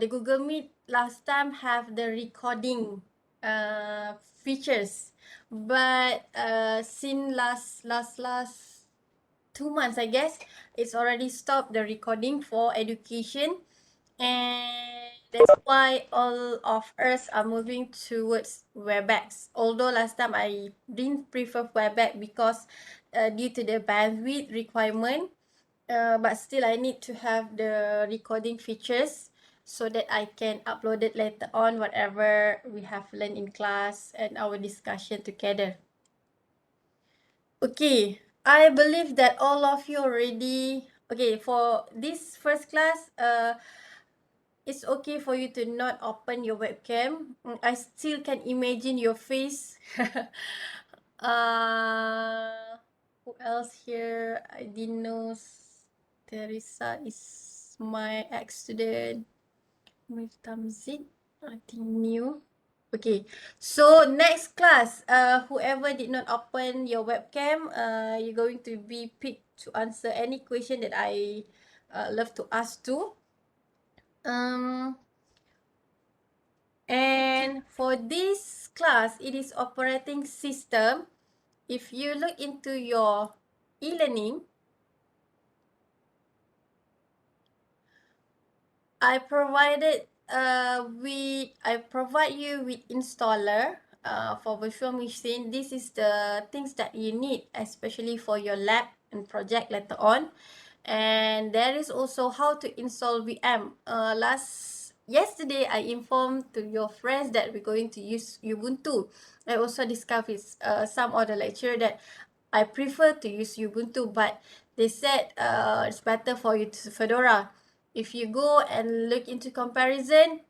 the Google Meet last time have the recording features, but since last 2 months, I guess, it's already stopped the recording for education, and that's why all of us are moving towards Webex. Although last time I didn't prefer Webex because due to the bandwidth requirement, but still I need to have the recording features so that I can upload it later on whatever we have learned in class and our discussion together. Okay, I believe that all of you already, okay, for this first class, it's okay for you to not open your webcam. I still can imagine your face. Who else here? I didn't know Teresa is my ex-student. With Tamzin, I think new. Okay, so next class, whoever did not open your webcam, you're going to be picked to answer any question that I love to ask to. And for this class, it is operating system. If you look into your e-learning, I provide you with installer for virtual machine. This is the things that you need, especially for your lab and project later on. And there is also how to install VM. Yesterday I informed to your friends that we're going to use Ubuntu. I also discussed with some other lecturer that I prefer to use Ubuntu, but they said it's better for you to Fedora. If you go and look into comparison,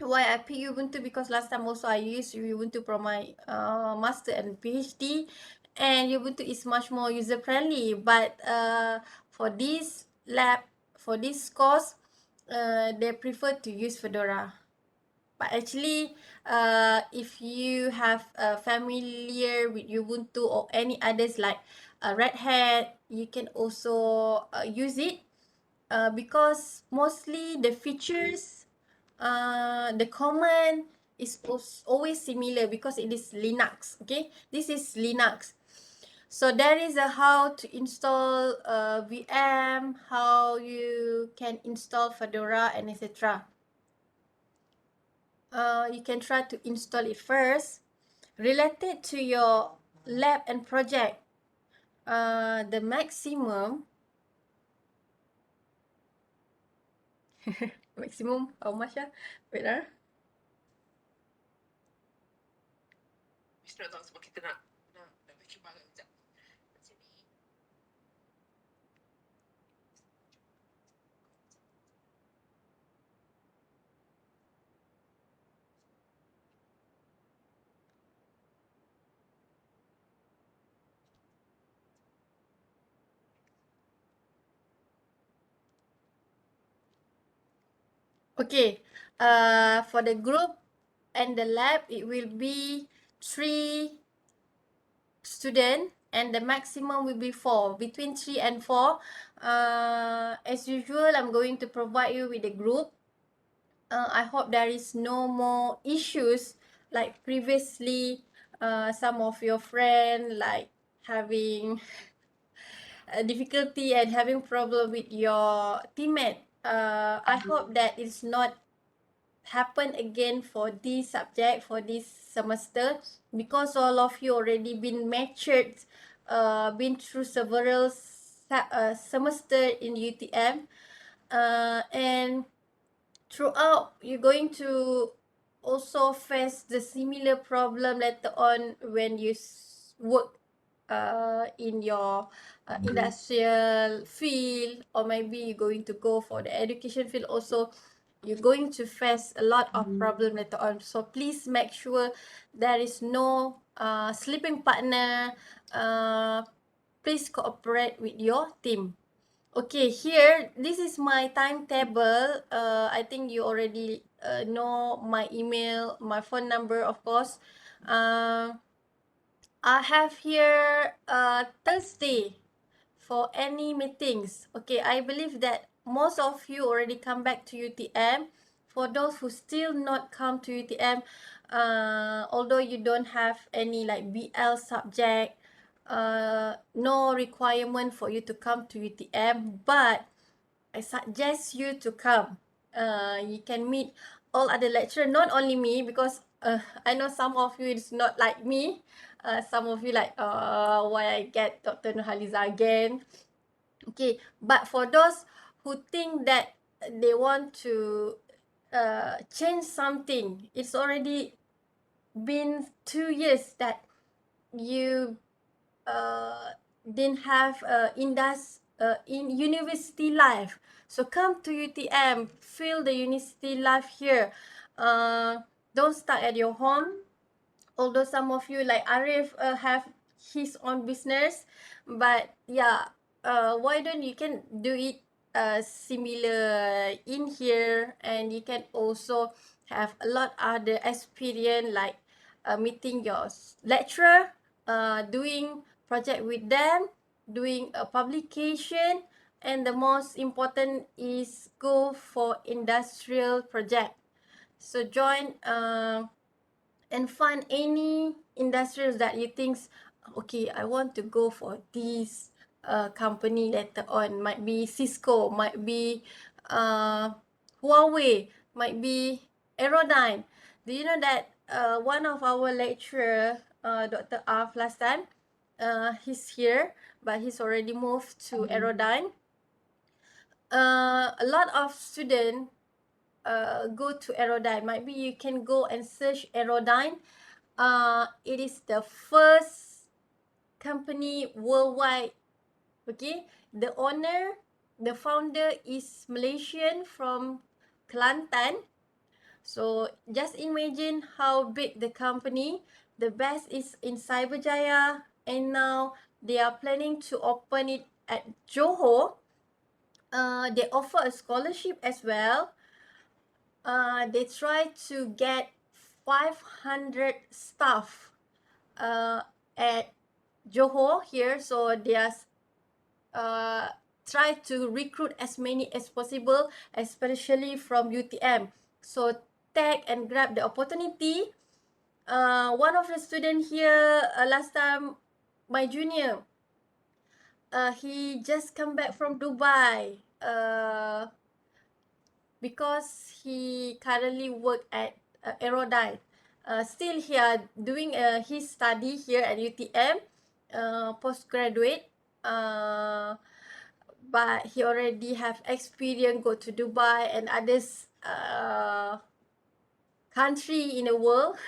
why I pick Ubuntu, because last time also I used Ubuntu for my master and PhD, and Ubuntu is much more user friendly. But for this lab, for this course, they prefer to use Fedora. But actually, if you have familiar with Ubuntu or any others like Red Hat, you can also use it. Because mostly the features, the command is always similar because it is Linux. Okay, this is Linux. So there is a how to install VM, how you can install Fedora, and etc. You can try to install it first. Related to your lab and project, the maximum maximum how much? Wait ah. Mesti nak tahu sebab kita nak benchmark sekejap. Sini. Okay, for the group and the lab, it will be 3 student and the maximum will be 4, between 3 and 4. As usual, I'm going to provide you with a group. I hope there is no more issues like previously. Some of your friends like having difficulty and having problem with your teammate. I hope that it's not happen again for this subject, for this semester, because all of you already been matured, been through several semester in UTM, and throughout you're going to also face the similar problem later on when you work in your industrial field, or maybe you're going to go for the education field also. You're going to face a lot of problem later on. So please make sure there is no sleeping partner. Please cooperate with your team. Okay, here, this is my timetable. I think you already know my email, my phone number, of course. I have here Thursday for any meetings. Okay, I believe that most of you already come back to UTM. For those who still not come to UTM, although you don't have any like BL subject, no requirement for you to come to UTM, but I suggest you to come. You can meet all other lecturer, not only me, because I know some of you is not like me. Some of you like, why I get Dr. Nurhaliza again. Okay, but for those who think that they want to change something, it's already been 2 years that you didn't have in university life. So come to UTM, feel the university life here. Don't start at your home. Although some of you like Arif have his own business, but yeah, why don't you can do it similar in here, and you can also have a lot other experience like meeting your lecturer, doing project with them, doing a publication, and the most important is go for industrial project. So join and find any industries that you think, okay, I want to go for this company later on. Might be Cisco, might be Huawei, might be Aerodyne. Do you know that one of our lecturer, Dr. Arf last time, he's here, but he's already moved to Aerodyne. A lot of students go to Aerodyne. Might be you can go and search Aerodyne. It is the first company worldwide. Okay, the owner, the founder is Malaysian from Kelantan. So just imagine how big the company. The best is in Cyberjaya, and now they are planning to open it at Johor. They offer a scholarship as well. They try to get 500 staff at Johor here, so they are try to recruit as many as possible, especially from UTM. So take and grab the opportunity. One of the student here last time, my junior, he just come back from Dubai. Because he currently work at Aerodyne. Still here doing his study here at UTM, postgraduate. But he already have experience go to Dubai and others country in the world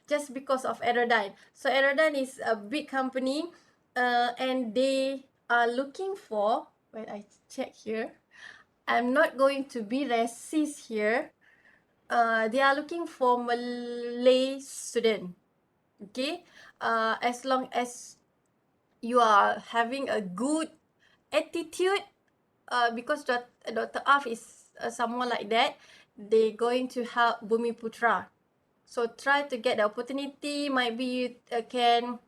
just because of Aerodyne. So Aerodyne is a big company, and they are looking for. When I check here, I'm not going to be racist here. They are looking for Malay student. Okay, as long as you are having a good attitude, because Dr. Af is someone like that, they going to help Bumi Putra. So try to get the opportunity. Maybe you can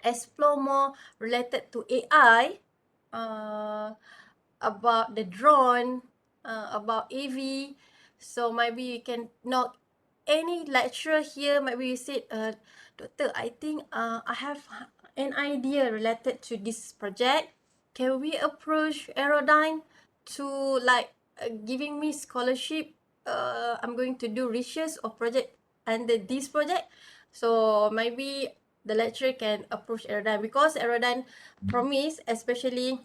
explore more related to AI, about the drone, about AV. So maybe you can know any lecturer here. Maybe you said, Doctor, I think I have an idea related to this project. Can we approach Aerodyne to like giving me scholarship? I'm going to do research or project under this project. So maybe the lecturer can approach Aerodyne, because Aerodyne promise, especially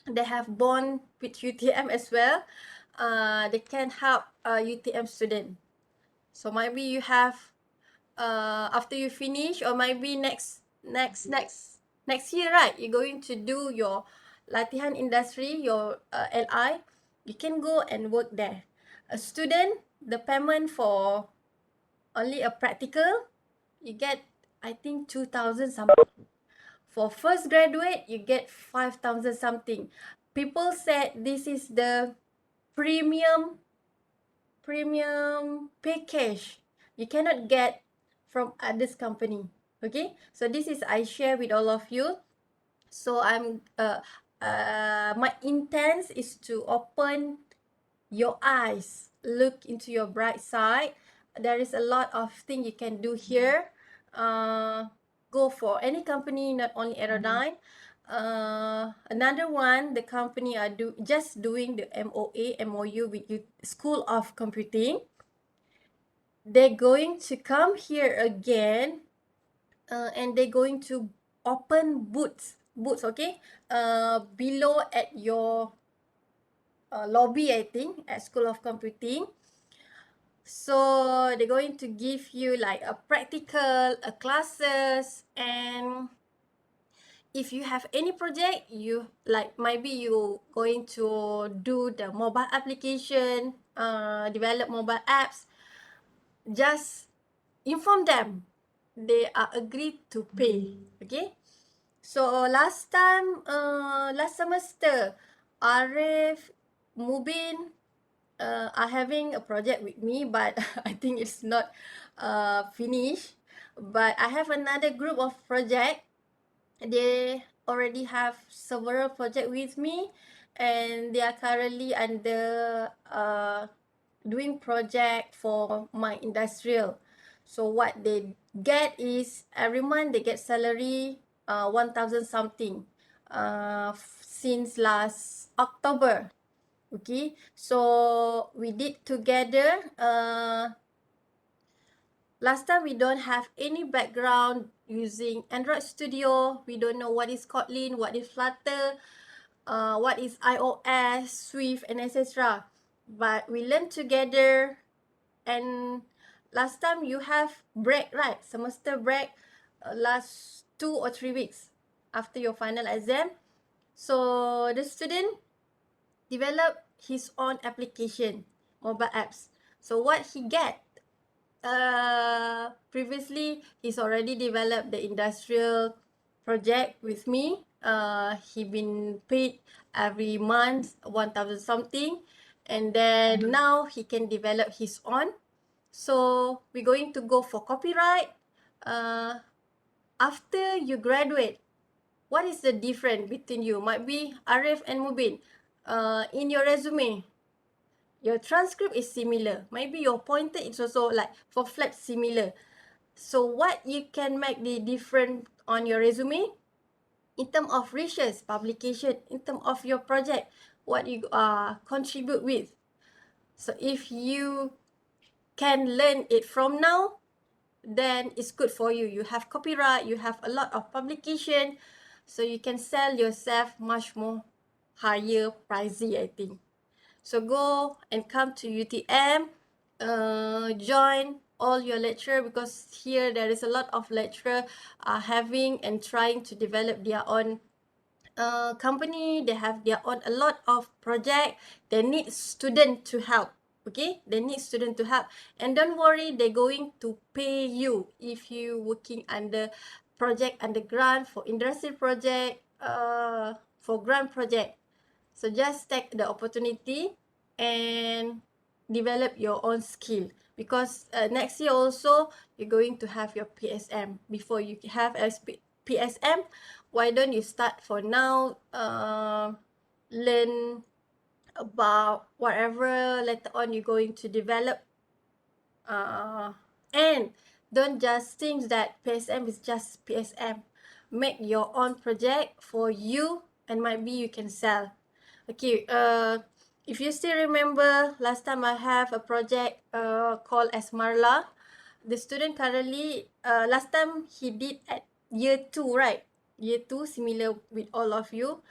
they have bond with UTM as well. They can help UTM student. So maybe you have after you finish, or maybe next year, right? You're going to do your latihan industry, your LI. You can go and work there. A student, the payment for only a practical, you get I think 2,000 something. For first graduate, you get 5,000 something. People said this is the premium package. You cannot get from others company. Okay, so this is I share with all of you. So my intent is to open your eyes, look into your bright side. There is a lot of things you can do here. Go for any company, not only Aerodyne. Another one, the company are just doing the MOU with you, School of Computing. They're going to come here again, and they're going to open booths, okay, below at your lobby, I think, at School of Computing. So they're going to give you like a practical, a classes, and if you have any project, you like maybe you going to do the mobile application, develop mobile apps, just inform them. They are agreed to pay. Okay. So last time, last semester, Arif, Mubin, are having a project with me, but I think it's not finished. But I have another group of project. They already have several project with me, and they are currently under doing project for my industrial. So what they get is every month they get salary 1,000 something since last October. Okay, so we did together. Last time we don't have any background using Android Studio. We don't know what is Kotlin, what is Flutter, what is iOS, Swift, and etc. But we learn together. And last time you have break, right? Semester break, last 2 or 3 weeks after your final exam. So the student develop his own application, mobile apps. So what he get? Previously, he's already developed the industrial project with me. He been paid every month 1,000 something, and then now he can develop his own. So we're going to go for copyright. After you graduate, what is the difference between you? Might be Arif and Mubin. In your resume, your transcript is similar. Maybe your pointer is also like for flat similar. So what you can make the difference on your resume in terms of research, publication, in terms of your project, what you contribute with. So if you can learn it from now, then it's good for you. You have copyright, you have a lot of publication, so you can sell yourself much more higher pricey, I think. So go and come to UTM, join all your lecturer, because here there is a lot of lecturer having and trying to develop their own company. They have their own a lot of project. They need student to help. Okay, they need student to help, and don't worry, they're going to pay you if you working under project, under grant, for industry project, for grant project. So just take the opportunity and develop your own skill, because next year also you're going to have your PSM. Before you have a PSM, why don't you start for now, learn about whatever later on you're going to develop, and don't just think that PSM is just PSM. Make your own project for you, and maybe you can sell. Okay, if you still remember, last time I have a project called as Marla. The student currently, last time he did at year 2, right? Year 2, similar with all of you.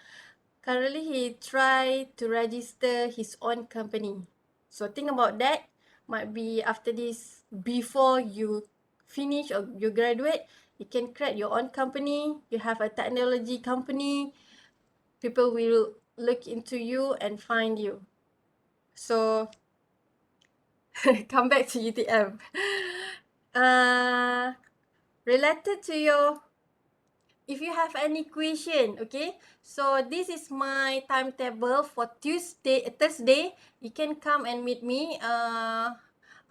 Currently, he try to register his own company. So think about that. Might be after this, before you finish or you graduate, you can create your own company. You have a technology company. People will look into you and find you. So come back to UTM. Related to your, if you have any question, okay, so this is my timetable for Thursday. You can come and meet me.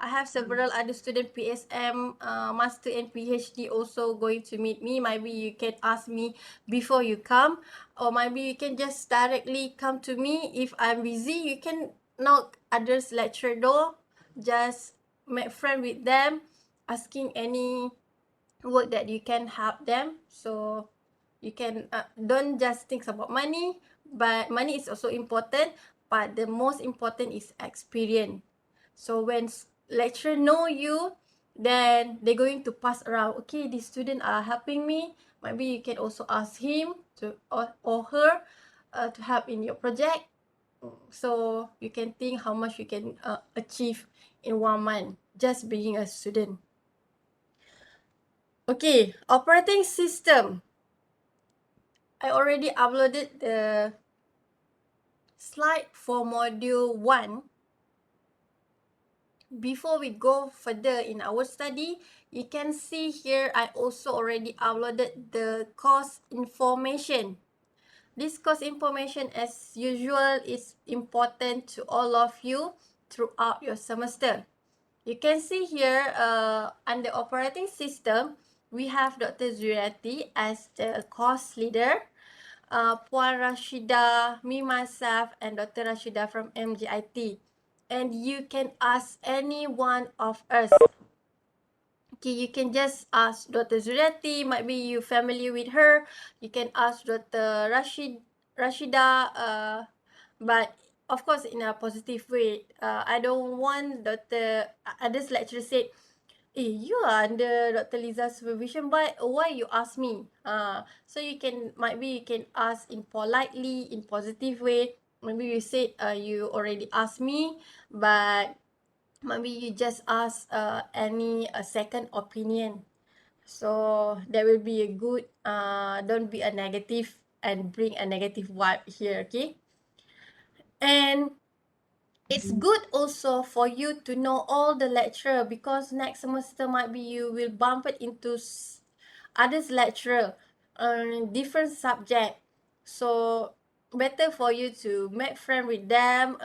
I have several other student PSM, master and PhD also going to meet me. Maybe you can ask me before you come, or maybe you can just directly come to me. If I'm busy, you can knock others lecture door, just make friend with them, asking any work that you can help them. So you can don't just think about money, but money is also important, but the most important is experience. So when lecturer know you, then they're going to pass around, okay, these students are helping me, maybe you can also ask him to or her to help in your project. So you can think how much you can achieve in 1 month just being a student. Okay, operating system. I already uploaded the slide for module 1. Before we go further in our study, you can see here I also already uploaded the course information. This course information, as usual, is important to all of you throughout your semester. You can see here under operating system, we have Dr. Zuriati as the course leader. Puan Rashida, me myself, and Dr. Rashida from MGIT. And you can ask any one of us. Okay, you can just ask Dr. Zuriati, might be you familiar with her. You can ask Dr. Rashida, but of course in a positive way. I don't want Dr. Others lecturer said, you are under Dr. Liza's supervision, but why you ask me? So you can, might be you can ask in politely, in positive way. Maybe you said you already asked me, but maybe you just ask any second opinion. So there will be a good, don't be a negative and bring a negative vibe here, okay? And it's good also for you to know all the lecturer, because next semester might be you will bump it into others lecturer different subject. So better for you to make friend with them,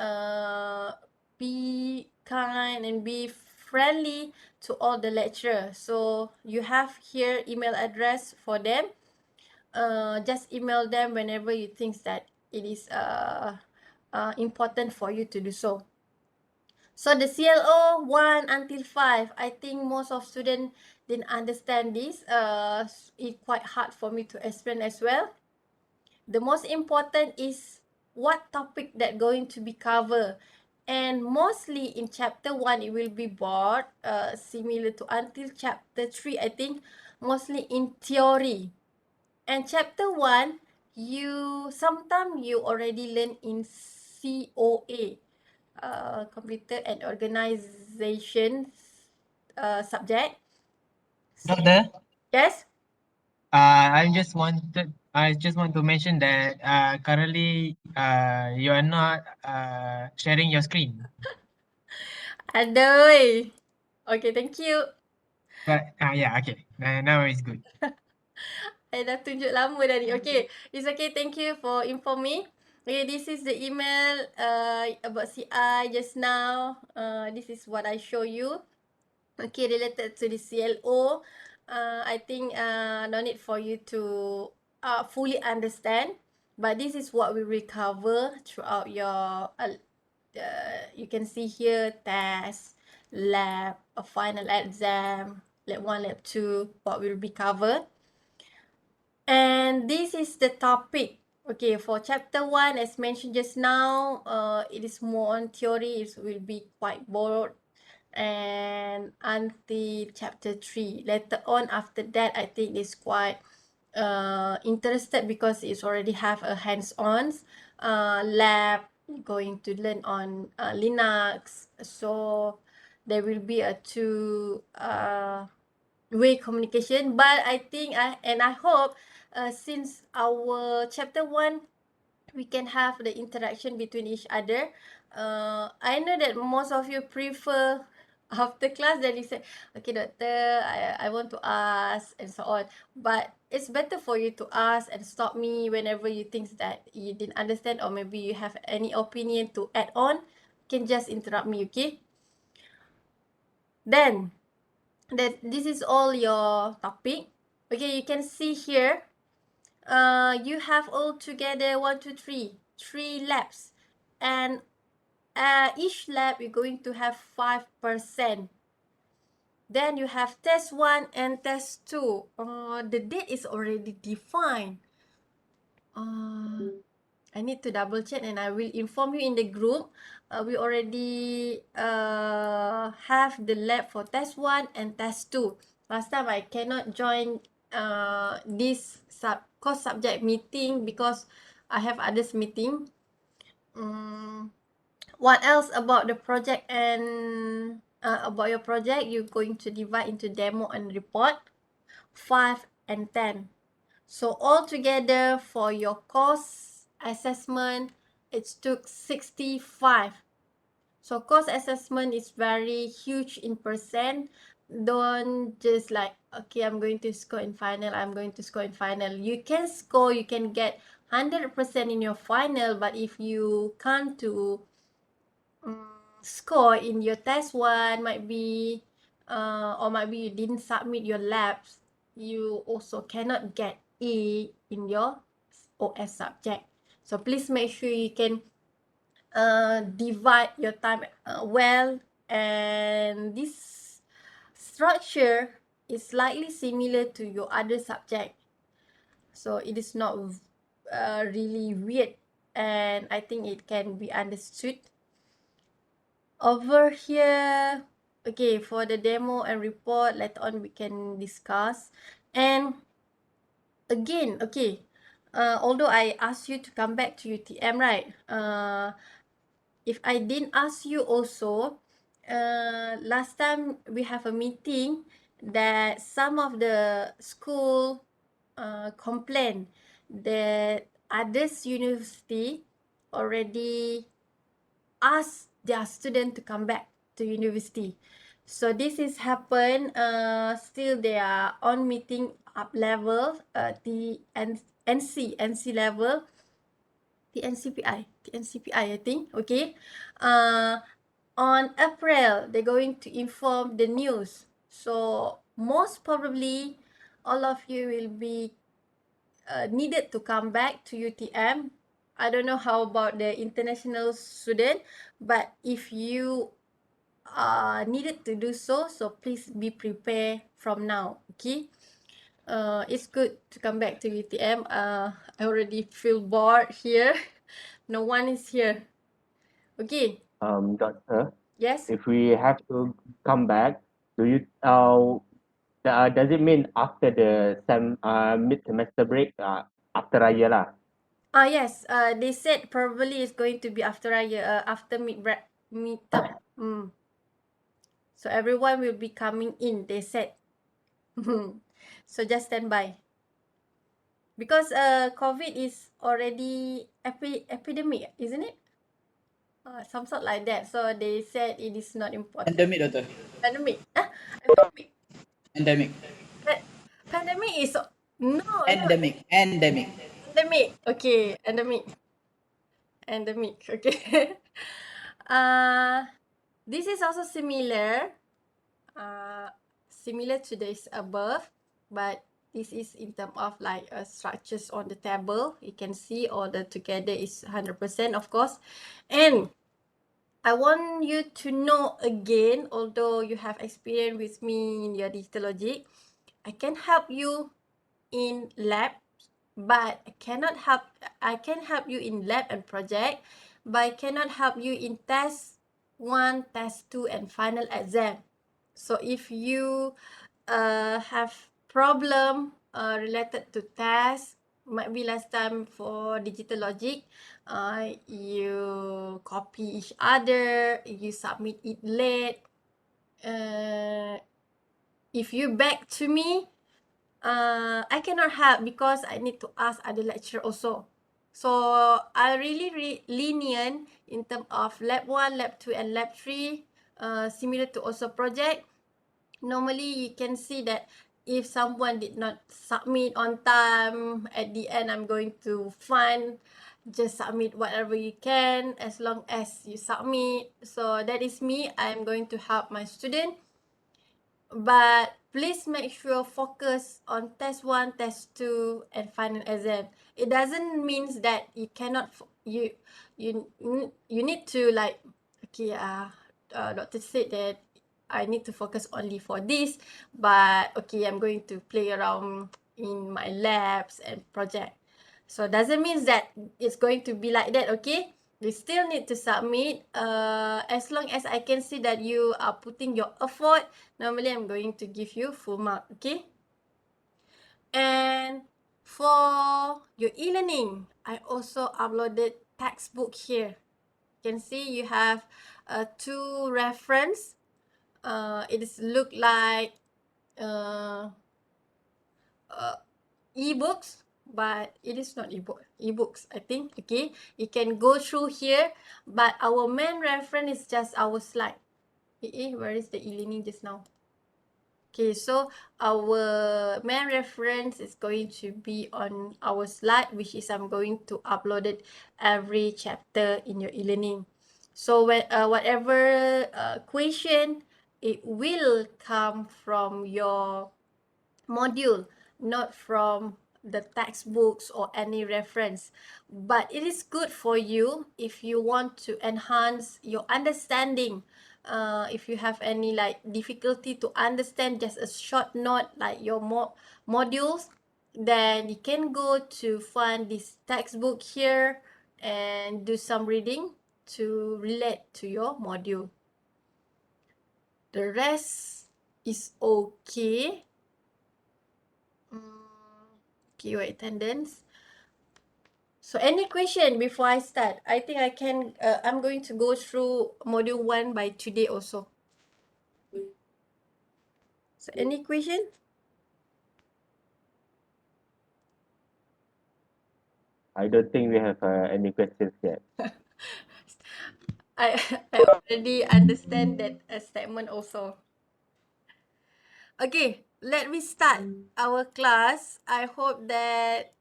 be kind and be friendly to all the lecturer. So you have here email address for them. Just email them whenever you think that it is important for you to do so. So the CLO 1 until 5, I think most of students didn't understand this. It's quite hard for me to explain as well. The most important is what topic that going to be covered. And mostly in chapter 1, it will be board, similar to until chapter 3, I think, mostly in theory. And chapter 1, sometimes you already learn in COA, computer and organization subject. Doctor, Yes. I just want to mention that currently you are not sharing your screen. Aduh. Okay, thank you. But yeah, okay. Now it's good. I dah tunjuk lama dah ni. Okay, it's okay. Thank you for inform me. Okay, this is the email about CI just now. This is what I show you. Okay, related to the CLO, I think no need for you to fully understand, but this is what we will cover throughout your, you can see here, test, lab, a final exam, lab 1, lab 2, what will be covered. And this is the topic. Okay, for chapter 1, as mentioned just now, it is more on theory. It will be quite bored. And until chapter 3. Later on, after that, I think it's quite interested, because it's already have a hands-on lab, going to learn on Linux. So there will be a two way communication. But I think I hope since our chapter 1, we can have the interaction between each other. I know that most of you prefer after class, then you say, okay, doctor, I want to ask, and so on. But it's better for you to ask and stop me whenever you think that you didn't understand, or maybe you have any opinion to add on. You can just interrupt me, okay? Then this is all your topic. Okay, you can see here. You have altogether 1, 2, 3, 3 labs, and each lab you're going to have 5%. Then you have test 1 and test 2. The date is already defined. I need to double check and I will inform you in the group. We already have the lab for test 1 and test 2. Last time I cannot join this course subject meeting because I have others meeting. What else about the project and about your project? You're going to divide into demo and report, 5 and 10. So altogether for your course assessment, it took 65. So course assessment is very huge in percent. Don't just like, okay, I'm going to score in final, I'm going to score in final. You can score, you can get 100% in your final, but if you can't to score in your test 1, might be or might be you didn't submit your labs, you also cannot get A in your OS subject. So please make sure you can divide your time well, and this structure is slightly similar to your other subject. So it is not really weird, and I think it can be understood. Over here, okay, for the demo and report, later on we can discuss. And again, okay, although I asked you to come back to UTM, right? If I didn't ask you also, last time we have a meeting that some of the school complain that others university already ask their student to come back to university. So this is happen. Still they are on meeting up level. The NC level. The NCPI I think. Okay. On April they're going to inform the news. So most probably all of you will be needed to come back to UTM. I don't know how about the international student, but if you needed to do so, so please be prepared from now. Okay. It's good to come back to UTM. I already feel bored here. No one is here. Okay. Doctor, Yes. if we have to come back, do you does it mean after the mid semester break, after Raya lah? Yes. They said probably it's going to be after after midterm. So everyone will be coming in. They said. So just stand by. Because COVID is already epidemic, isn't it? Some sort like that. So they said it is not important. Endemic, Doctor. Pandemic. Epidemic. Endemic. Pandemic is no, no. Endemic. Endemic. Endemic. Okay, endemic. Endemic. Okay. uh, this is also similar. Similar to this above, but this is in terms of like structures on the table. You can see all the together is 100%, of course. And I want you to know again, although you have experience with me in your digital logic, I can help you in lab, but I can help you in lab and project, but I cannot help you in test 1, test 2, and final exam. So if you have problem related to test, might be last time for digital logic, you copy each other, you submit it late. If you back to me, I cannot help because I need to ask other lecturer also. So I really lenient in terms of lab 1, lab 2, and lab 3, similar to also project. Normally you can see that if someone did not submit on time, at the end I'm going to find, just submit whatever you can as long as you submit. So that is me. I'm going to help my student. But please make sure focus on test 1, test 2 and final exam. It doesn't mean that you cannot you need to like, okay, doctor said that I need to focus only for this, but okay, I'm going to play around in my labs and project. So doesn't mean that it's going to be like that, okay? You still need to submit. As long as I can see that you are putting your effort, normally I'm going to give you full mark, okay? And for your e-learning, I also uploaded textbook here. You can see you have 2 reference. It is look like uh, ebooks, but it is not ebooks, I think. Okay, you can go through here, but our main reference is just our slide. Where is the e-learning just now? Okay, so our main reference is going to be on our slide, which is I'm going to upload it every chapter in your e-learning. So when whatever question, it will come from your module, not from the textbooks or any reference. But it is good for you if you want to enhance your understanding. If you have any like difficulty to understand just a short note like your modules, then you can go to find this textbook here and do some reading to relate to your module. The rest is okay. Keyword attendance. So any question before I start? I think I can, I'm going to go through module 1 by today also. So any question? I don't think we have any questions yet. I I already understand that statement also. Okay, let me start our class. I hope that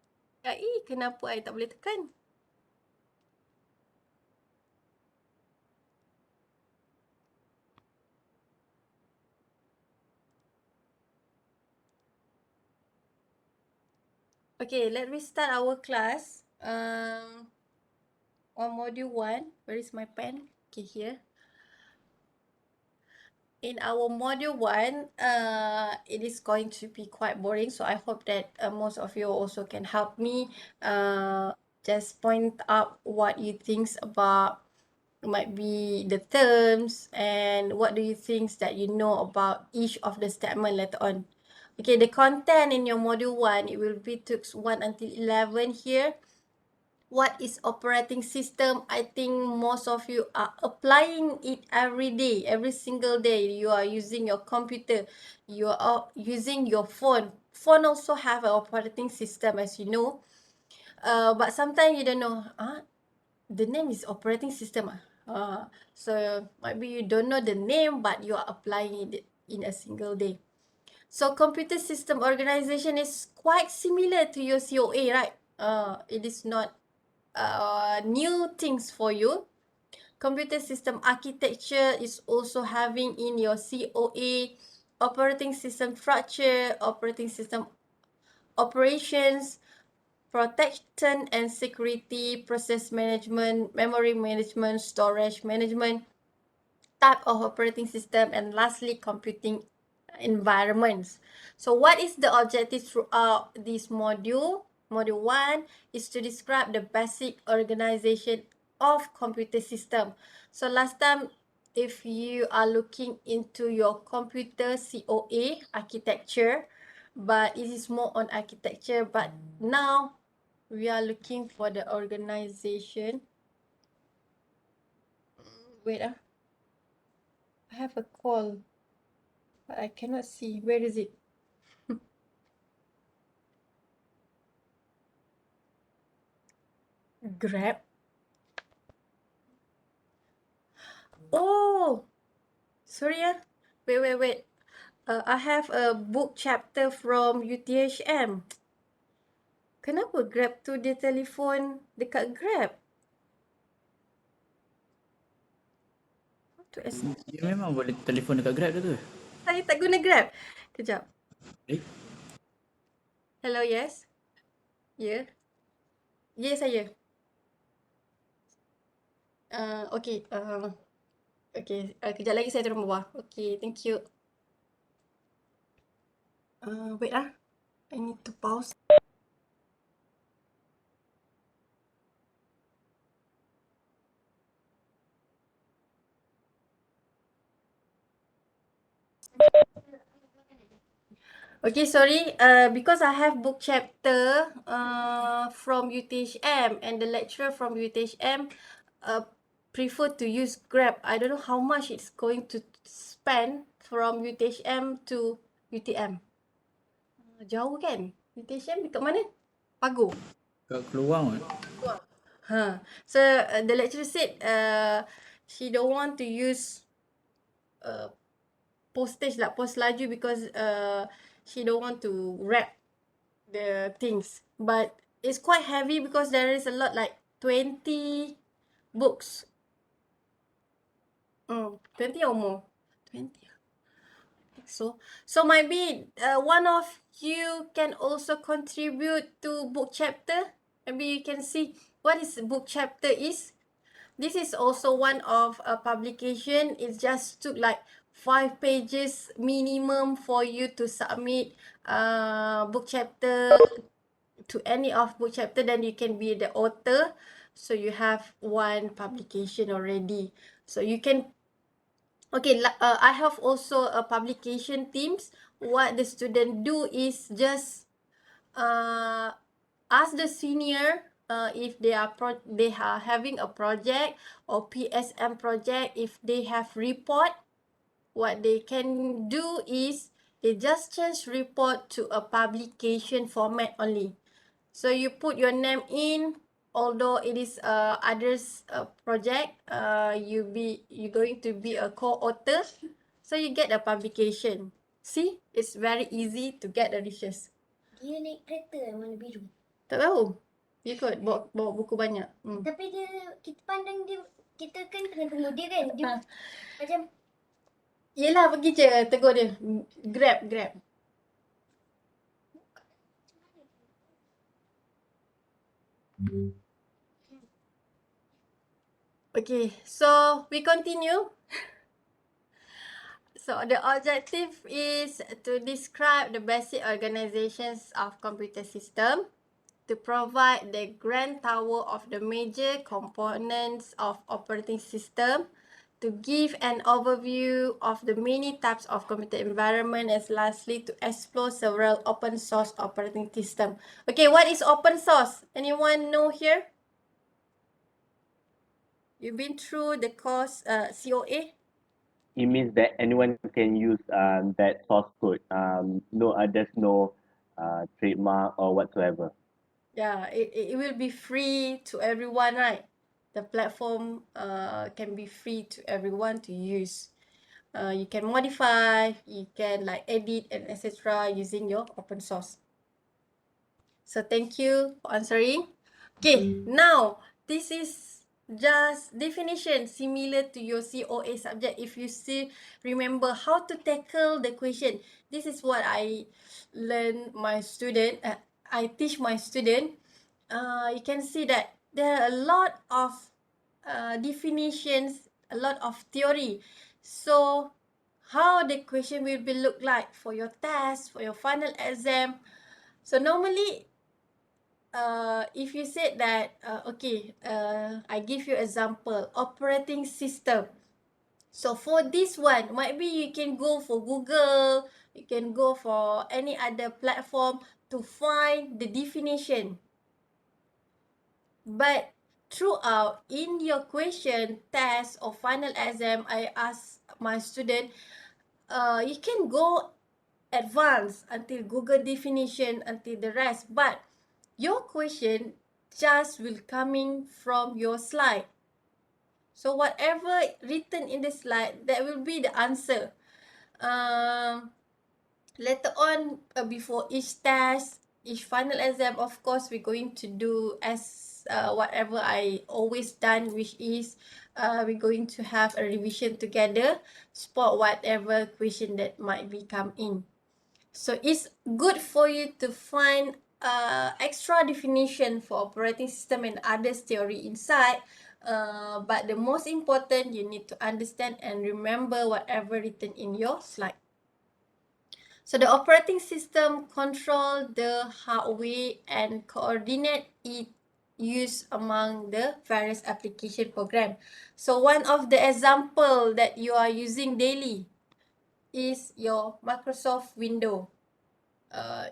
kenapa I tak boleh tekan? Okay, let me start our class. On module 1, where is my pen? Okay, here. In our module 1, it is going to be quite boring. So I hope that most of you also can help me. Just point out what you think about might be the terms and what do you think that you know about each of the statement later on. Okay, the content in your module 1, it will be took 1 until 11 here. What is operating system? I think most of you are applying it every day, every single day. You are using your computer, you are using your phone. Phone also have an operating system, as you know. But sometimes you don't know, the name is operating system. So maybe you don't know the name, but you are applying it in a single day. So computer system organization is quite similar to your COA, right? It is not new things for you. Computer system architecture is also having in your COA, operating system structure, operating system operations, protection and security, process management, memory management, storage management, type of operating system, and lastly, computing environments. So what is the objective throughout this module? Module 1 is to describe the basic organization of computer system. So last time, if you are looking into your computer COA architecture, but it is more on architecture, but now we are looking for the organization. Wait, I have a call, but I cannot see. Where is it? Grab. Oh, sorry. Wait. I have a book chapter from UTHM. Kenapa Grab tu dia telefon dekat Grab? How to Dia memang boleh telefon dekat Grab dia tu. Saya tak guna Grab. Kejap. Eh? Hello, yes? Ya? Ya, saya. Okay. Okay. Kejap lagi saya turun bawah. Okay, thank you. Wait ah. I need to pause. Okay, sorry. Because I have book chapter from UTHM and the lecturer from UTHM prefer to use Grab. I don't know how much it's going to spend from UTHM to UTM. Jauh kan? UTHM dekat mana? Pagu. Kat keluar kan? So the lecturer said she don't want to use postage lah, post laju because she don't want to wrap the things. But it's quite heavy because there is a lot, like 20 books. 20 or more? 20. So maybe one of you can also contribute to book chapter. Maybe you can see what is book chapter is. This is also one of a publication. It just took like 5 pages minimum for you to submit book chapter to any of book chapter. Then you can be the author. So you have one publication already. So you can, okay, I have also a publication teams. What the student do is just ask the senior if they are having a project or PSM project. If they have report, what they can do is they just change report to a publication format only. So you put your name in, although it is others project, you going to be a co-author, so you get a publication. See, it's very easy to get the riches. Dia naik kereta warna biru. Tak tahu. Dia kot bawa buku banyak. Tapi dia, kita pandang dia, kita kan kena tunggu dia kan. Dia macam Yelah, pergi je tegur dia. Grab. Okay, so we continue. So the objective is to describe the basic organizations of computer system, to provide the grand tower of the major components of operating system, to give an overview of the many types of computer environment, and lastly to explore several open source operating system. Okay, what is open source? Anyone know here? You've been through the course COA? It means that anyone can use that source code. There's no trademark or whatsoever. Yeah, it will be free to everyone, right? The platform can be free to everyone to use. You can modify, you can like edit and etc. using your open source. So thank you for answering. Okay, now this is just definition similar to your COA subject. If you still remember how to tackle the question, this is what I learn my student. I teach my student. You can see that there are a lot of definitions, a lot of theory. So how the question will be look like for your test, for your final exam. So normally if you said that I give you example, operating system. So for this one, might be you can go for Google, you can go for any other platform to find the definition. But throughout in your question, test or final exam, I ask my student, you can go advanced until Google definition, until the rest, but your question just will coming from your slide. So whatever written in the slide, that will be the answer. Later on, before each test, each final exam, of course, we're going to do as whatever I always done, which is we're going to have a revision together, spot whatever question that might be come in. So it's good for you to find extra definition for operating system and others theory inside. But the most important, you need to understand and remember whatever written in your slide. So the operating system control the hardware and coordinate it used among the various application program. So one of the example that you are using daily is your Microsoft Windows.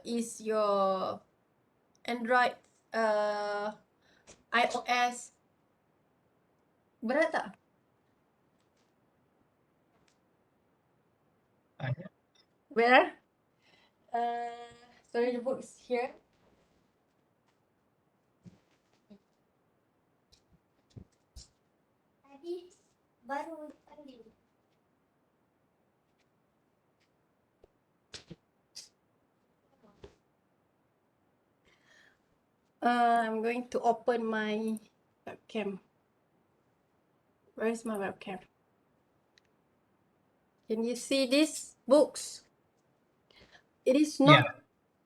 Is your Android iOS. Berat tak? Yeah. Where? Sorry, the book is here. Tadi baru panggil. I'm going to open my webcam. Where is my webcam? Can you see these books? It is not. Yeah.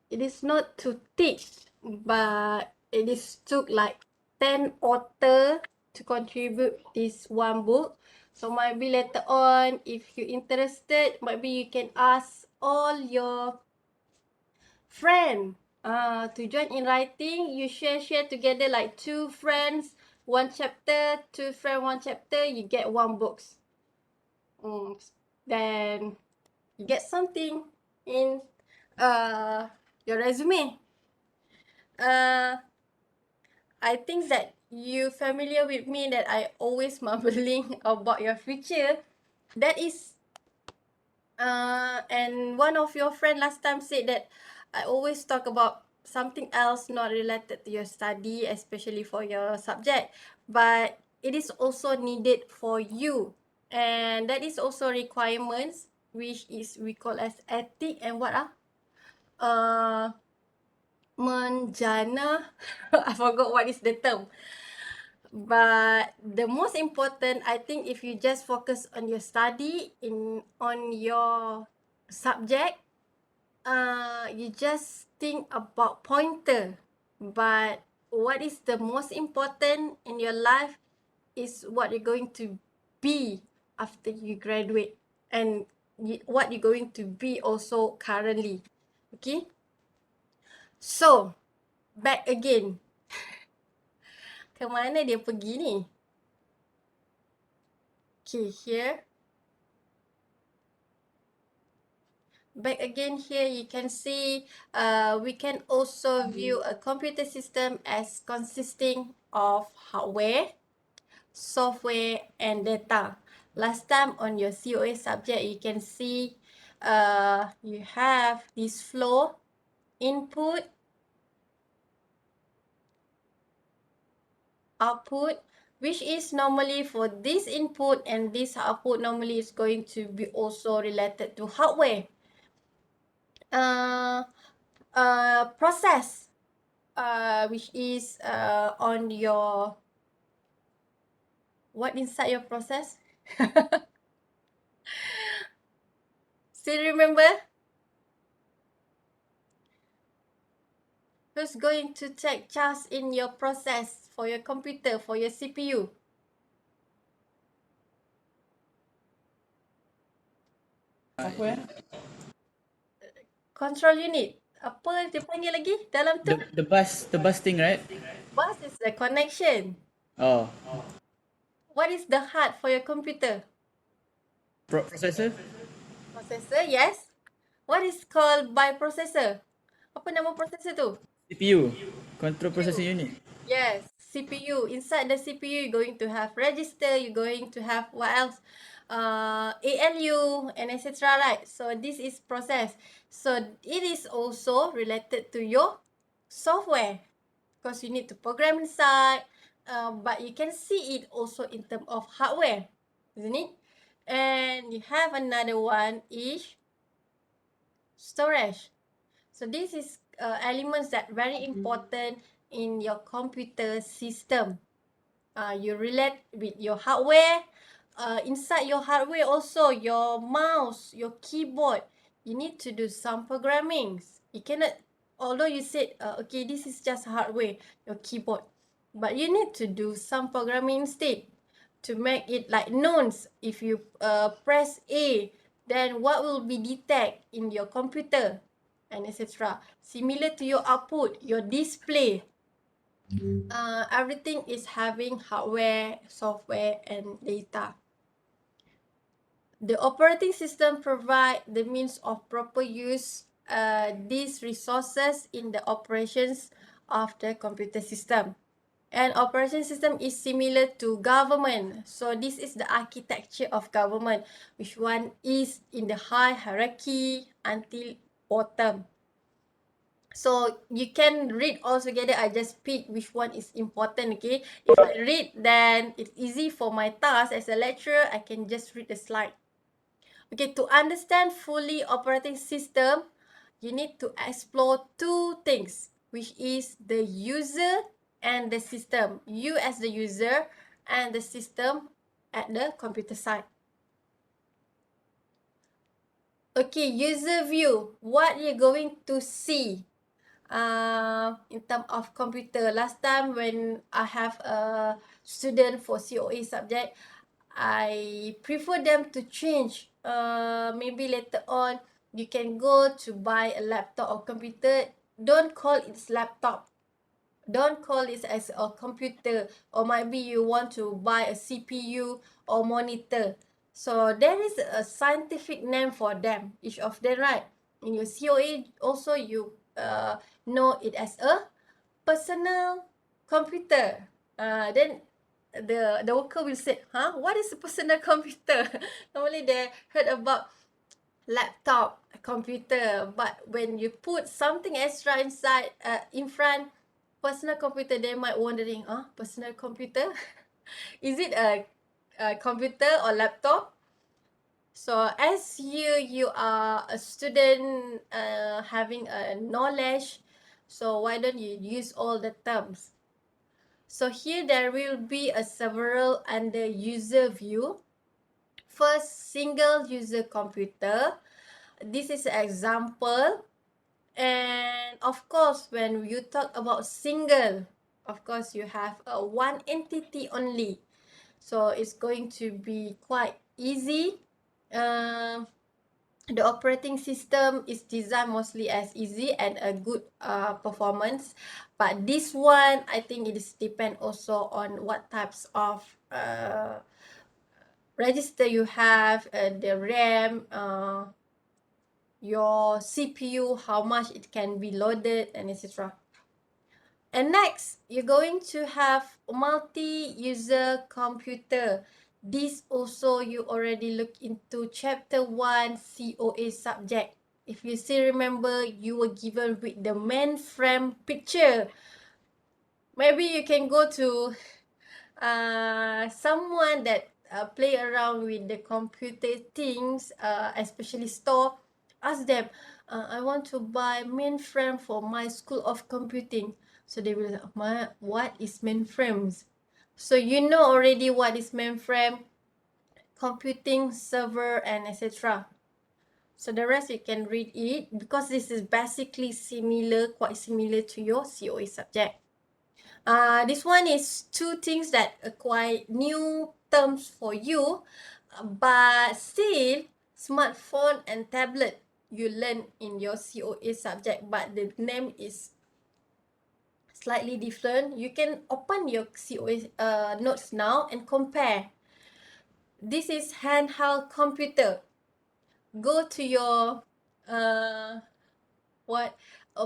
It is not to teach, but it is took like 10 author to contribute this one book. So maybe later on, if you're interested, maybe you can ask all your friend to join in writing. You share together like 2 friends, 1 chapter, 2 friend, 1 chapter, you get 1 books. Then you get something in your resume. I think that you familiar with me that I always mumbling about your future. That is and one of your friend last time said that I always talk about something else not related to your study, especially for your subject, but it is also needed for you, and that is also requirements, which is we call as ethic and what menjana. I forgot what is the term. But the most important, I think, if you just focus on your study on your subject, you just think about pointer. But what is the most important in your life is what you're going to be after you graduate, and what you're going to be also currently. Okay. So back again. Ke mana dia pergi ni? Okay, here. Back again here, you can see we can also view a computer system as consisting of hardware, software, and data. Last time on your COA subject, you can see you have this flow, input, output, which is normally for this input and this output normally is going to be also related to hardware. Process, which is on your what inside your process. Still remember? Who's going to take charge in your process for your computer, for your CPU? Software. Control unit. Apa dia panggil lagi dalam tu? The bus thing, right? Bus is the connection. Oh, What is the heart for your computer? processor. Processor, yes. What is called by processor? Apa nama processor tu? CPU. Control processing unit. Yes, CPU. Inside the CPU, you're going to have register, you're going to have what else? ALU and etc. Right? So this is process. So it is also related to your software because you need to program inside. But you can see it also in terms of hardware, isn't it? And you have another one is storage. So this is elements that very important in your computer system. You relate with your hardware. Inside your hardware also, your mouse, your keyboard, you need to do some programming. You cannot, although you said, okay, this is just hardware, your keyboard, but you need to do some programming instead to make it like knowns. If you press A, then what will be detect in your computer, and etc. Similar to your output, your display. Everything is having hardware, software, and data. The operating system provide the means of proper use these resources in the operations of the computer system. And operation system is similar to government. So this is the architecture of government, which one is in the high hierarchy until bottom. So you can read all together. I just pick which one is important, okay? If I read, then it's easy for my task as a lecturer. I can just read the slide. Okay, to understand fully operating system, you need to explore two things, which is the user and the system. You as the user and the system at the computer side. Okay, user view. What you're going to see in terms of computer. Last time when I have a student for COA subject, I prefer them to change. Maybe later on you can go to buy a laptop or computer. Don't call it laptop. Don't call it as a computer, or maybe you want to buy a CPU or monitor. So there is a scientific name for them, each of them, right? In your COA also you know it as a personal computer. Then the worker will say, huh? What is a personal computer? Normally they heard about laptop, computer, but when you put something extra inside, in front, personal computer, they might wondering, personal computer? Is it a computer or laptop? So as you are a student having a knowledge, so why don't you use all the terms? So here there will be a several under user view. First, single user computer. This is an example. And of course, when you talk about single, of course you have one entity only. So it's going to be quite easy. The operating system is designed mostly as easy and a good performance. But this one, I think it is depend also on what types of register you have, the RAM, your CPU, how much it can be loaded, and etc. And next, you're going to have multi-user computer. This also you already look into chapter 1 COA subject. If you still remember, you were given with the mainframe picture. Maybe you can go to someone that play around with the computer things, especially store. Ask them, I want to buy mainframe for my school of computing. So they will, what is mainframes? So you know already what is mainframe, computing, server, and etc. So the rest you can read it because this is basically similar, quite similar to your COA subject. This one is two things that are quite new terms for you, but still smartphone and tablet you learn in your COA subject, but the name is slightly different. You can open your COA notes now and compare. This is handheld computer. Go to your a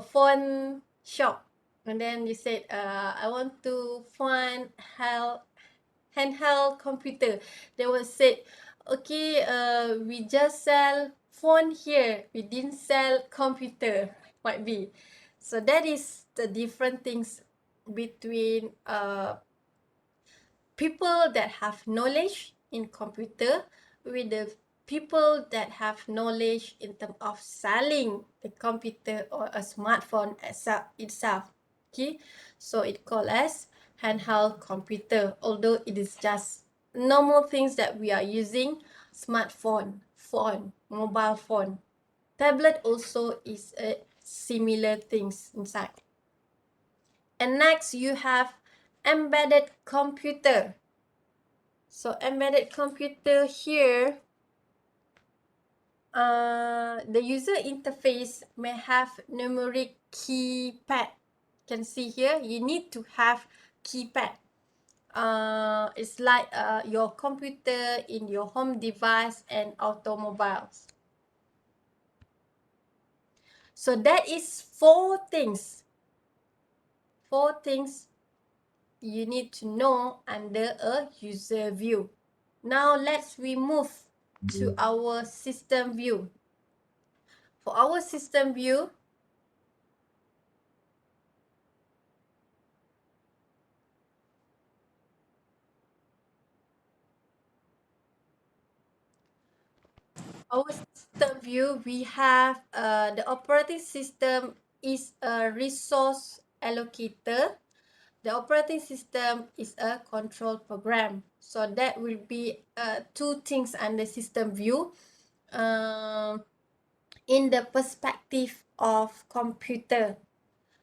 phone shop, and then you said, I want to find handheld computer. They will say, okay, we just sell phone here, we didn't sell computer, might be. So that is the different things between people that have knowledge in computer with the people that have knowledge in terms of selling the computer or a smartphone itself. Okay, so it called as handheld computer, although it is just normal things that we are using: smartphone, phone, mobile phone. Tablet also is a similar things inside. And next you have embedded computer. So embedded computer here, the user interface may have numeric keypad. Can see here, you need to have keypad. It's like your computer in your home device and automobiles. So that is four things you need to know under a user view. Now we move to our system view. For our system view, we have the operating system is a resource allocator. The operating system is a control program. So that will be two things under system view. In the perspective of computer.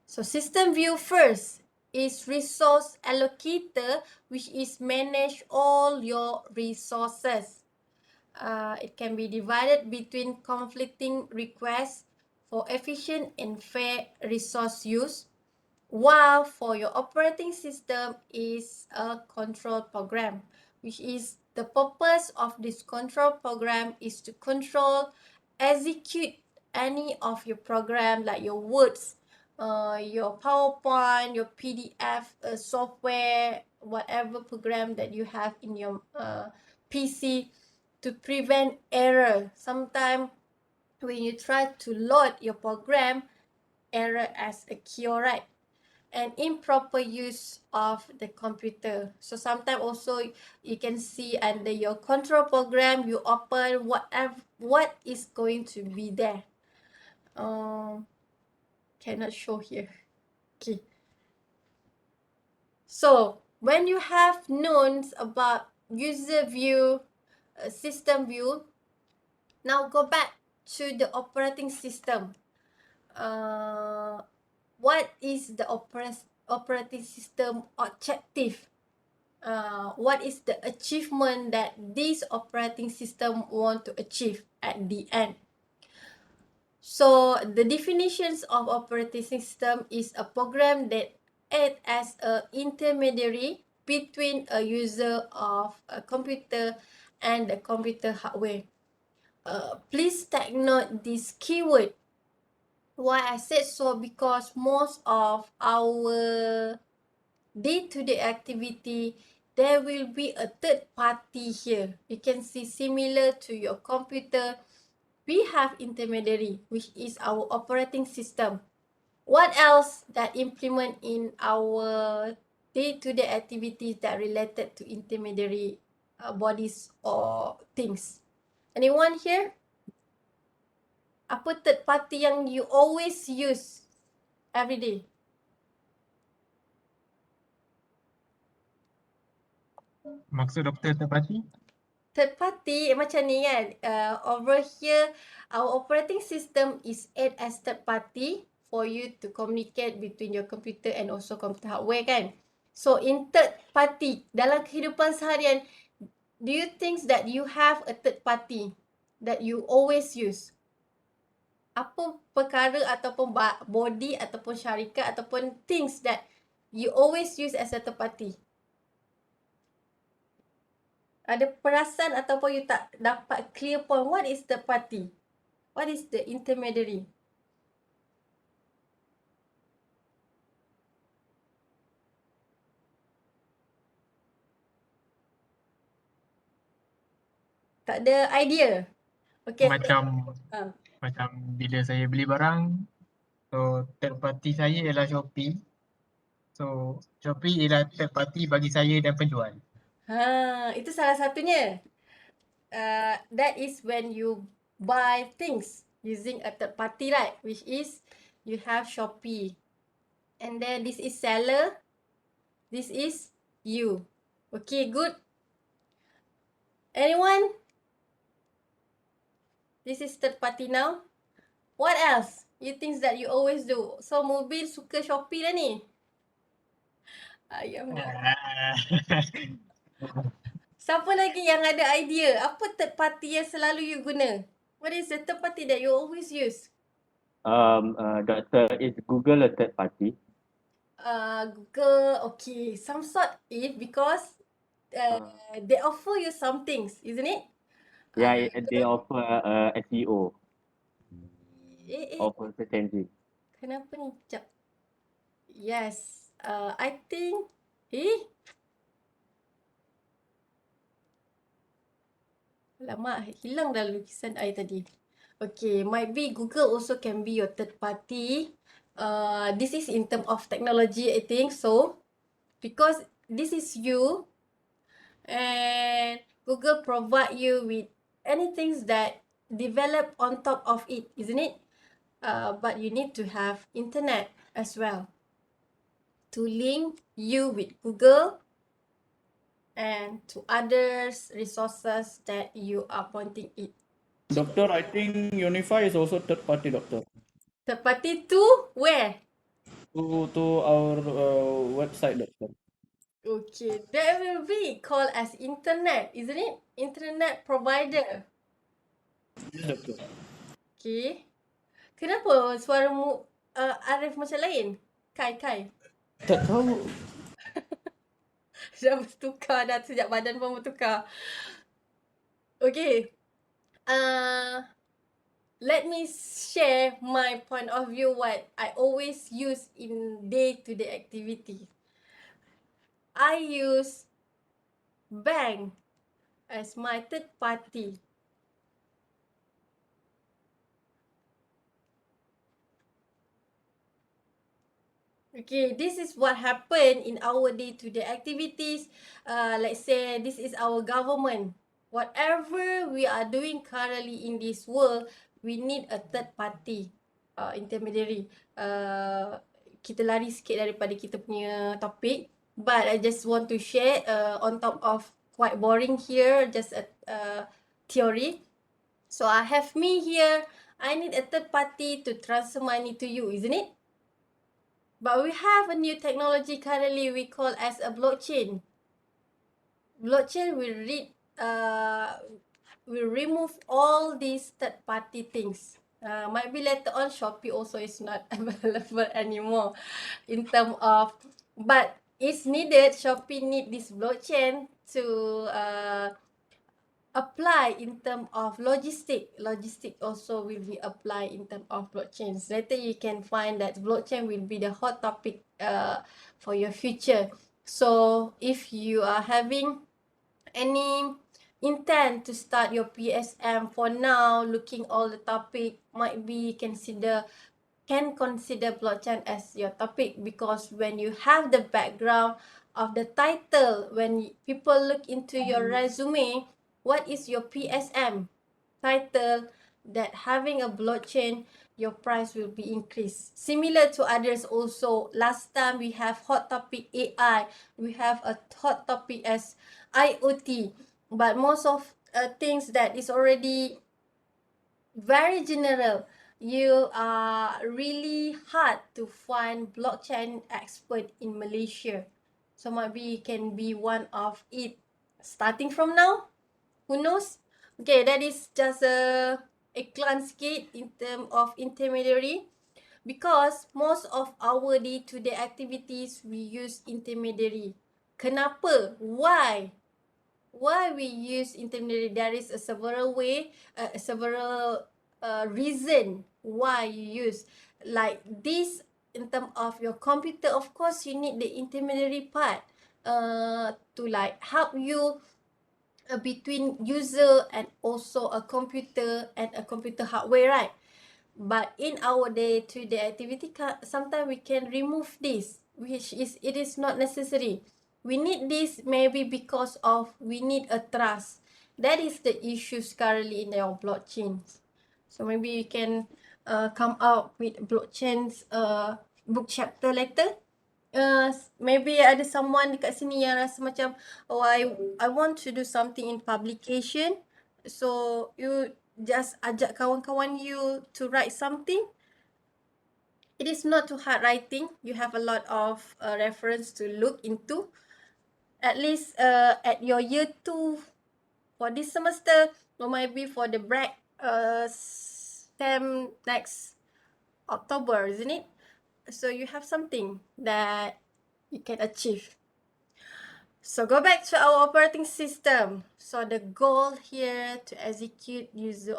So system view first is resource allocator, which is manage all your resources. It can be divided between conflicting requests for efficient and fair resource use, while for your operating system is a control program, which is the purpose of this control program is to control, execute any of your program like your words, your PowerPoint, your PDF software, whatever program that you have in your PC, to prevent error. Sometimes when you try to load your program, error as occur, right? And improper use of the computer. So sometimes also you can see under your control program, you open what is going to be there. Cannot show here. Okay. So when you have knowns about user view, system view, now go back to the operating system. What is the operating system objective? What is the achievement that this operating system want to achieve at the end? So the definitions of operating system is a program that act as an intermediary between a user of a computer and the computer hardware. Please take note this keyword. Why I said so? Because most of our day-to-day activity, there will be a third party here. You can see similar to your computer, we have intermediary, which is our operating system. What else that implement in our day-to-day activities that related to intermediary bodies or things? Anyone here? Apa third party yang you always use every day? Maksud doktor terpati? Third party macam ni kan, over here our operating system is act as third party for you to communicate between your computer and also computer hardware kan. So in third party dalam kehidupan seharian, do you think that you have a third party that you always use? Apa perkara ataupun body ataupun syarikat ataupun things that you always use as a third party? Ada perasan ataupun you tak dapat clear point, what is the party? What is the intermediary? Tak ada idea? Okay. Macam Uh, macam bila saya beli barang, so third party saya ialah Shopee. So Shopee ialah third party bagi saya dan penjual. itu salah satunya. That is when you buy things using a third party, right? Which is you have Shopee. And then this is seller. This is you. Okay, good. Anyone? This is third party now. What else? You things that you always do. So mobil suka Shopee dah ni. Ayam dah. Siapa lagi yang ada idea? Apa third party yang selalu you guna? What is the third party that you always use? Doctor, is Google a third party? Google, okay, some sort if because they offer you some things, isn't it? Yeah, they Google, offer SEO, eh, offer search engine. kenapa ni? Sekejap. Yes, I think, lama hilang dah lukisan I tadi. Okay, might be Google also can be your third party. This is in term of technology, I think so. Because this is you, and Google provide you with anything that develop on top of it, isn't it? But you need to have internet as well to link you with Google and to others resources that you are pointing it. Doctor, I think Unify is also third party, doctor. Third party to where? To our website, doctor. Okay, that will be called as internet, isn't it? Internet provider. Yes, doctor. Okay. Kenapa suaramu Arif macam lain? Kai. Tak tahu. Dah bertukar dah sejak badan pun bertukar. Okay. Let me share my point of view what I always use in day-to-day activity. I use bank as my third party. Okay, this is what happened in our day-to-day activities. Let's say this is our government. Whatever we are doing currently in this world, we need a third party intermediary. Kita lari sikit daripada kita punya topik, but I just want to share on top of quite boring here, just a theory. So I have me here. I need a third party to transfer money to you, isn't it? But we have a new technology currently we call as a blockchain. Blockchain will remove all these third party things. Might be later on Shopee also is not available anymore in terms of, but it's needed. Shopee need this blockchain to apply in terms of logistic. Logistic also will be applied in terms of blockchains. Later you can find that blockchain will be the hot topic for your future. So if you are having any intent to start your PSM for now, looking all the topic, might be can consider blockchain as your topic, because when you have the background of the title, when people look into your resume, what is your PSM title, that having a blockchain, your price will be increased. Similar to others also, last time we have hot topic AI, we have a hot topic as IoT, but most of things that is already very general. You are really hard to find blockchain expert in Malaysia. So maybe you can be one of it starting from now. Who knows? Okay, that is just a glance sikit in terms of intermediary. Because most of our day-to-day activities, we use intermediary. Kenapa? Why? Why we use intermediary? There is a several reason why you use. Like this, in terms of your computer, of course, you need the intermediary part to like help you between user and also a computer and a computer hardware, right? But in our day-to-day activity, sometimes we can remove this, which is it is not necessary. We need this maybe because of we need a trust. That is the issues currently in our blockchains. So maybe you can come out with blockchains book chapter letter. Maybe ada someone dekat sini yang rasa macam, oh I want to do something in publication. So you just ajak kawan-kawan you to write something. It is not too hard writing. You have a lot of reference to look into. At least at your year 2 for this semester, or maybe for the break STEM next October, isn't it? So you have something that you can achieve. So go back to our operating system. So the goal here to execute user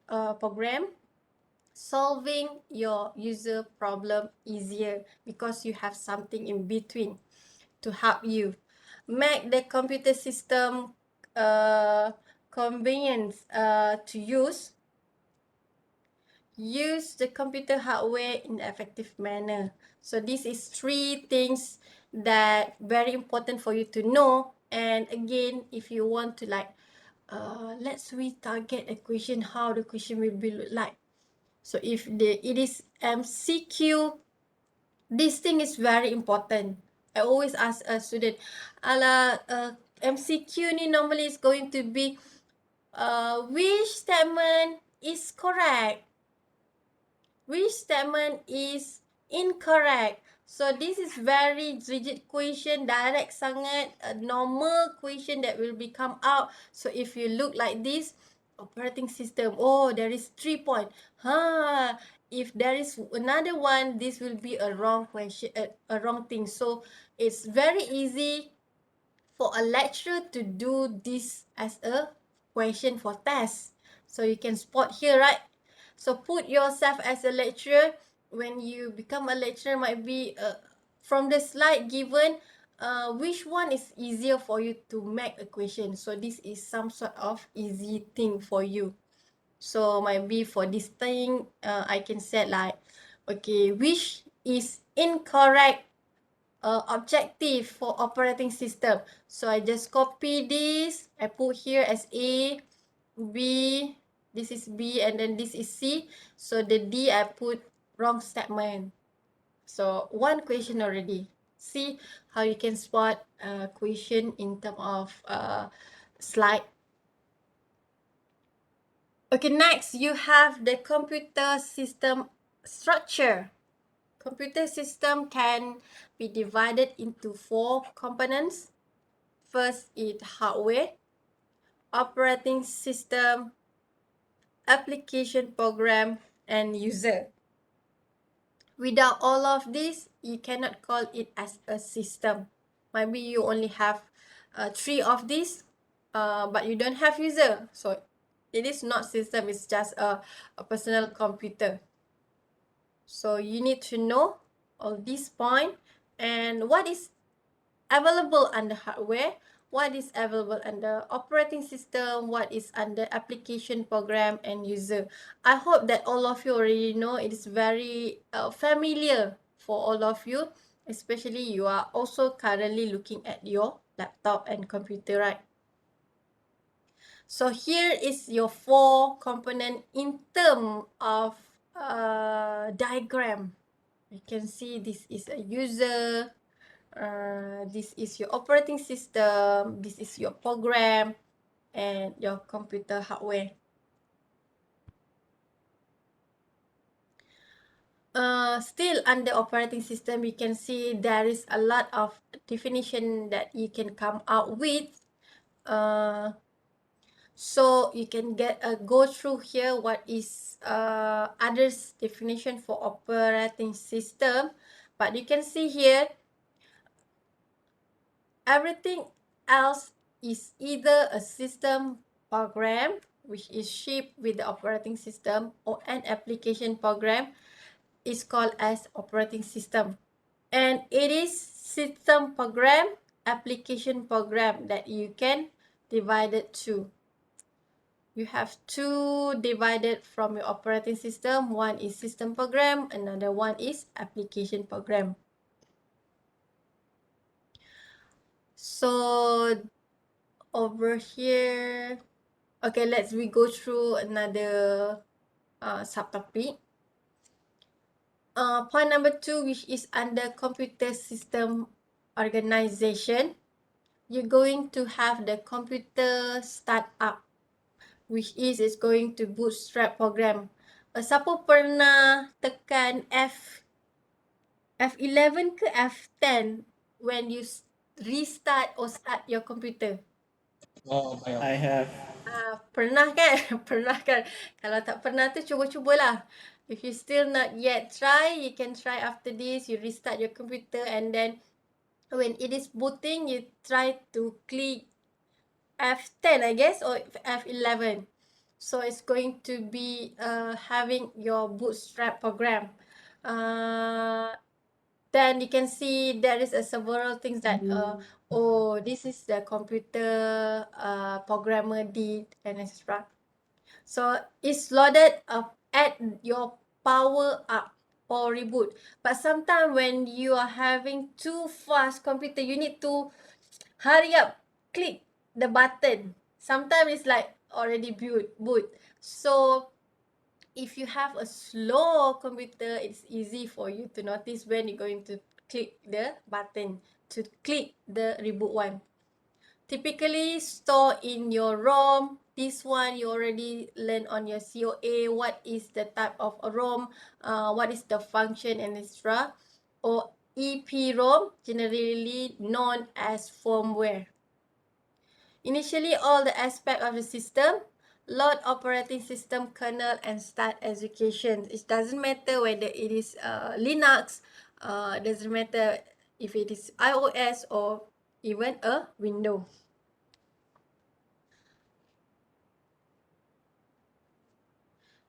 program, solving your user problem easier because you have something in between to help you. Make the computer system convenient to use. Use the computer hardware in an effective manner. So this is 3 things that very important for you to know. And again, if you want to like, let's target a question, how the question will be look like. So if it is MCQ, this thing is very important. I always ask a student, MCQ ni normally is going to be, which statement is correct? Which statement is incorrect? So this is very rigid question, direct sangat, a normal question that will be come out. So if you look like this, operating system, oh, there is 3 point. If there is another one, this will be a wrong question, a wrong thing. So it's very easy for a lecturer to do this as a question for test. So you can spot here, right? So put yourself as a lecturer. When you become a lecturer, might be from the slide given, which one is easier for you to make a question. So this is some sort of easy thing for you. So might be for this thing, I can set like, okay, which is incorrect objective for operating system. So I just copy this, I put here as A, B, this is B, and then this is C. So the D I put wrong statement. So one question already. See how you can spot question in terms of slide. Okay, next you have the computer system structure. Computer system can be divided into 4 components. First is hardware, operating system, application program, and user. Without all of this, you cannot call it as a system. Maybe you only have 3 of these, but you don't have user. So it is not system, it's just a personal computer. So you need to know all these points and what is available under hardware, what is available under operating system, what is under application program and user. I hope that all of you already know. It is very familiar for all of you, especially you are also currently looking at your laptop and computer, right? So here is your 4 component in term of diagram. You can see this is a user, this is your operating system, this is your program, and your computer hardware. Still under operating system, you can see there is a lot of definition that you can come out with. So you can go through here what is others definition for operating system. But you can see here, everything else is either a system program, which is shipped with the operating system, or an application program is called as operating system. And it is system program, application program that you can divide it to. You have 2 divided from your operating system. One is system program, another one is application program. So over here, okay, we go through another subtopic. Point number 2, which is under computer system organization, you're going to have the computer startup, which is it's going to bootstrap program. Siapa pernah tekan F11 ke F10 when you restart or start your computer? Oh, baik. I have. Pernah kan? Pernah kan? Kalau tak pernah tu cuba-cubalah. If you still not yet try, you can try after this. You restart your computer and then when it is booting, you try to click F10, I guess, or F11. So it's going to be having your bootstrap program. Then you can see there is several things that oh, this is the computer programmer did and etc. So it's loaded at your power up or reboot. But sometimes when you are having too fast computer, you need to hurry up, click the button. Sometimes it's like already boot. So if you have a slow computer, it's easy for you to notice when you're going to click the button to click the reboot one. Typically store in your ROM. This one you already learned on your COA. What is the type of a ROM? What is the function and etc. Or EPROM, generally known as firmware. Initially, all the aspect of the system, load operating system, kernel, and start execution. It doesn't matter whether it is Linux, doesn't matter if it is iOS or even a Windows.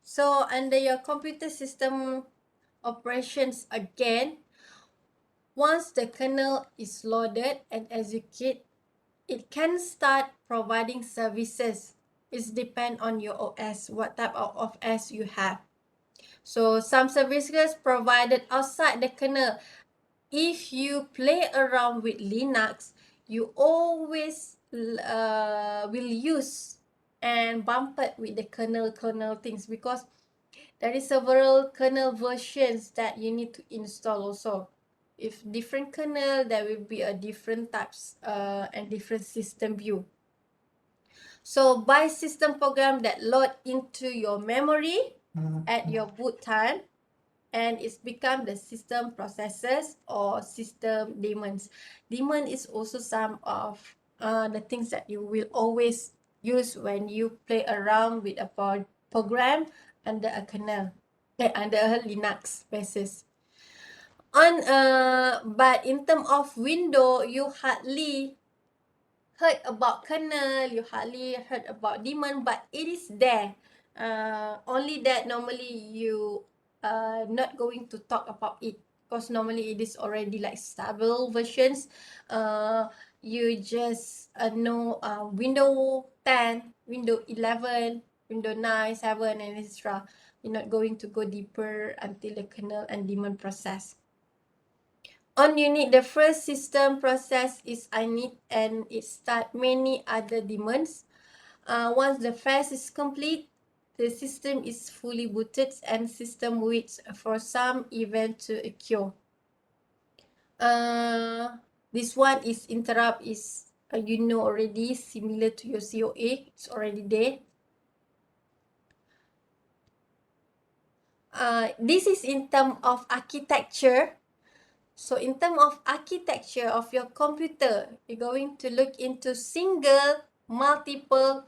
So under your computer system operations again, once the kernel is loaded and execute, it can start providing services. It depends on your OS, what type of OS you have. So some services provided outside the kernel. If you play around with Linux, you always will use and bump it with the kernel things because there is several kernel versions that you need to install also. If different kernel, there will be a different types and different system view. So by system program that load into your memory at your boot time, and it's become the system processes or system daemons. Daemon is also some of the things that you will always use when you play around with a program under a kernel, under a Linux basis. But in terms of window, you hardly heard about kernel, you hardly heard about daemon, but it is there. Only that normally you not going to talk about it because normally it is already like stable versions. You just know Windows 10, Windows 11, Windows 9, 7 and etc. You're not going to go deeper until the kernel and daemon process. On unit, the first system process is init and it start many other daemons. Once the phase is complete, the system is fully booted and system waits for some event to occur. This one is interrupt is you know already, similar to your COA, it's already there. This is in terms of architecture. So in terms of architecture of your computer, you're going to look into single, multiple,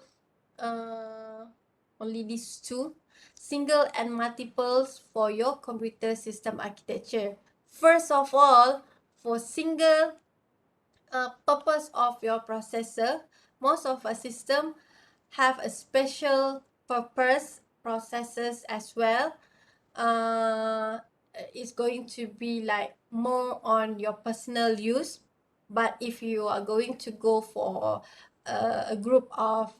only these two, single and multiples for your computer system architecture. First of all, for single purpose of your processor, most of our system have a special purpose processors as well. It's going to be like more on your personal use. But if you are going to go for a group of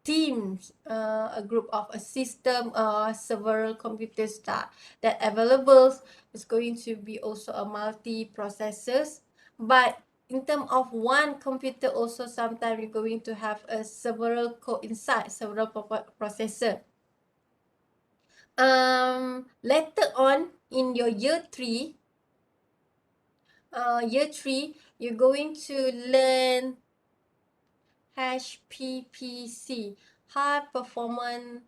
teams, a group of a system, several computers that available, it's going to be also a multi-processors. But in terms of one computer also, sometimes you're going to have a several core inside, several processor. Later on in your year 3, you're going to learn HPPC, high performance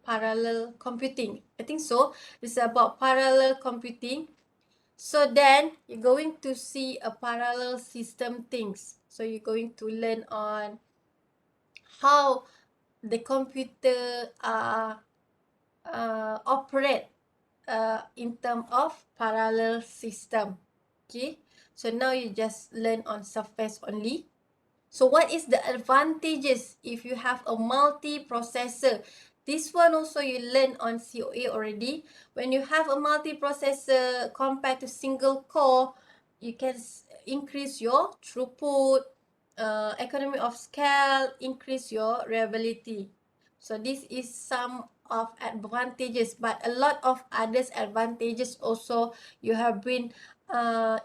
parallel computing. I think so. It's about parallel computing. So then you're going to see a parallel system things. So you're going to learn on how the computer operate in terms of parallel system. Okay, so now you just learn on surface only. So what is the advantages if you have a multiprocessor? This one also you learn on COA already. When you have a multiprocessor compared to single core, you can increase your throughput, economy of scale, increase your reliability. So this is some of advantages, but a lot of others advantages also you have been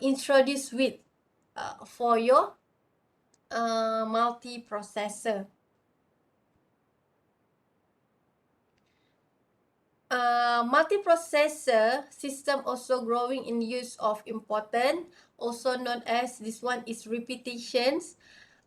introduced with for your multiprocessor. Multiprocessor system also growing in use of important, also known as this one is repetitions.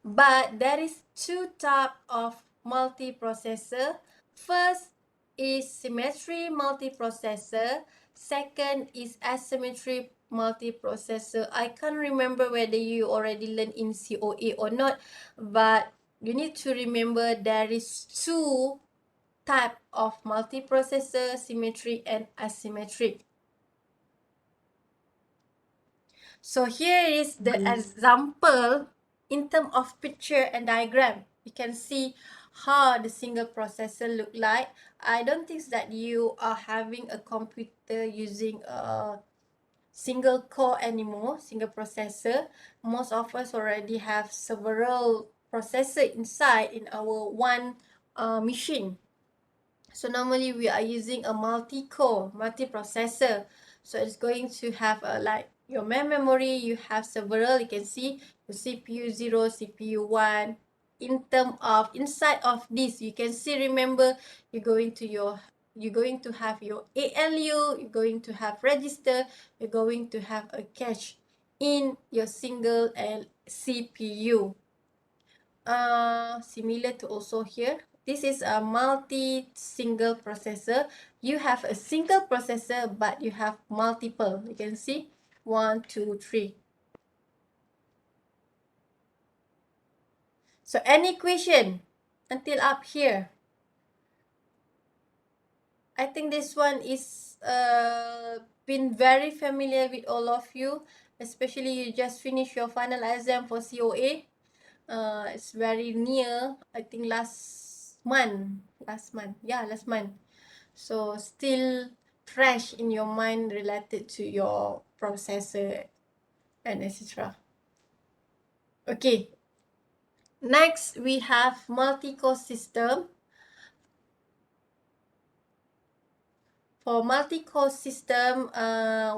But there is two type of multiprocessor. First is symmetry multiprocessor. Second is asymmetry multiprocessor. I can't remember whether you already learned in COA or not, but you need to remember there is two type of multiprocessor, symmetric and asymmetric. So here is the example in terms of picture and diagram. You can see how the single processor look like. I don't think that you are having a computer using a single core anymore, single processor. Most of us already have several processor inside in our one machine. So normally we are using a multi-core, multiprocessor. So it's going to have like your main memory, you have several, you can see your CPU 0, CPU 1. In terms of inside of this, you can see, remember, you're going to have your ALU, you're going to have register, you're going to have a cache in your single CPU. Similar to also here, this is a multi-single processor. You have a single processor, but you have multiple. You can see 1, 2, 3. So any question until up here? I think this one is been very familiar with all of you, especially you just finished your final exam for COA. It's very near, I think last month. Yeah, last month. So still fresh in your mind related to your processor and etc. Okay, next we have multi-core system. For multi-core system,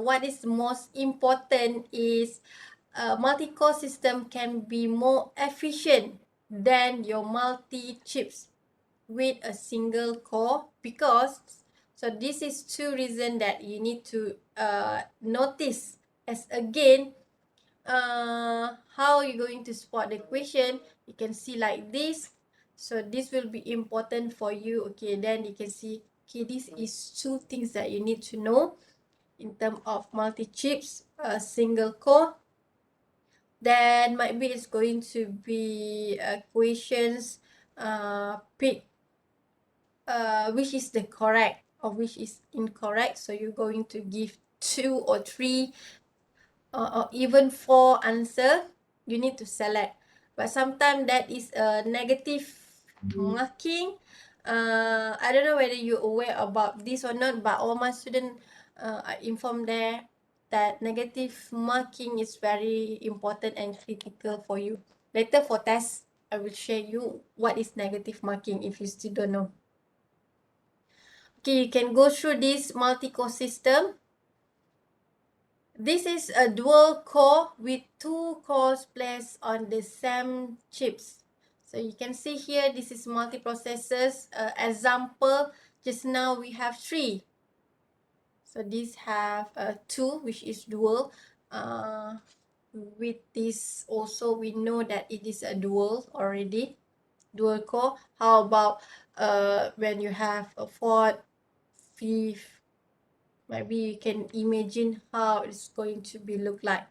what is most important is multi-core system can be more efficient than your multi-chips with a single core, because so this is two reasons that you need to notice. As again, how you're going to spot the question, you can see like this. So this will be important for you. Okay, then you can see, okay, this is two things that you need to know in terms of multi-chips, single core. Then might be it's going to be questions, pick which is the correct or which is incorrect. So you're going to give 2 or 3 or even 4 answer. You need to select, but sometimes that is a negative marking. I don't know whether you're aware about this or not, but all my students are informed there that negative marking is very important and critical for you. Later for test, I will share you what is negative marking if you still don't know. Okay, you can go through this multi-core system. This is a dual core with 2 cores placed on the same chips. So you can see here, this is multiprocessors. Example, just now we have 3. So this have 2, which is dual. With this also, we know that it is a dual already, dual core. How about when you have a 4th, 5th? Maybe you can imagine how it's going to be look like.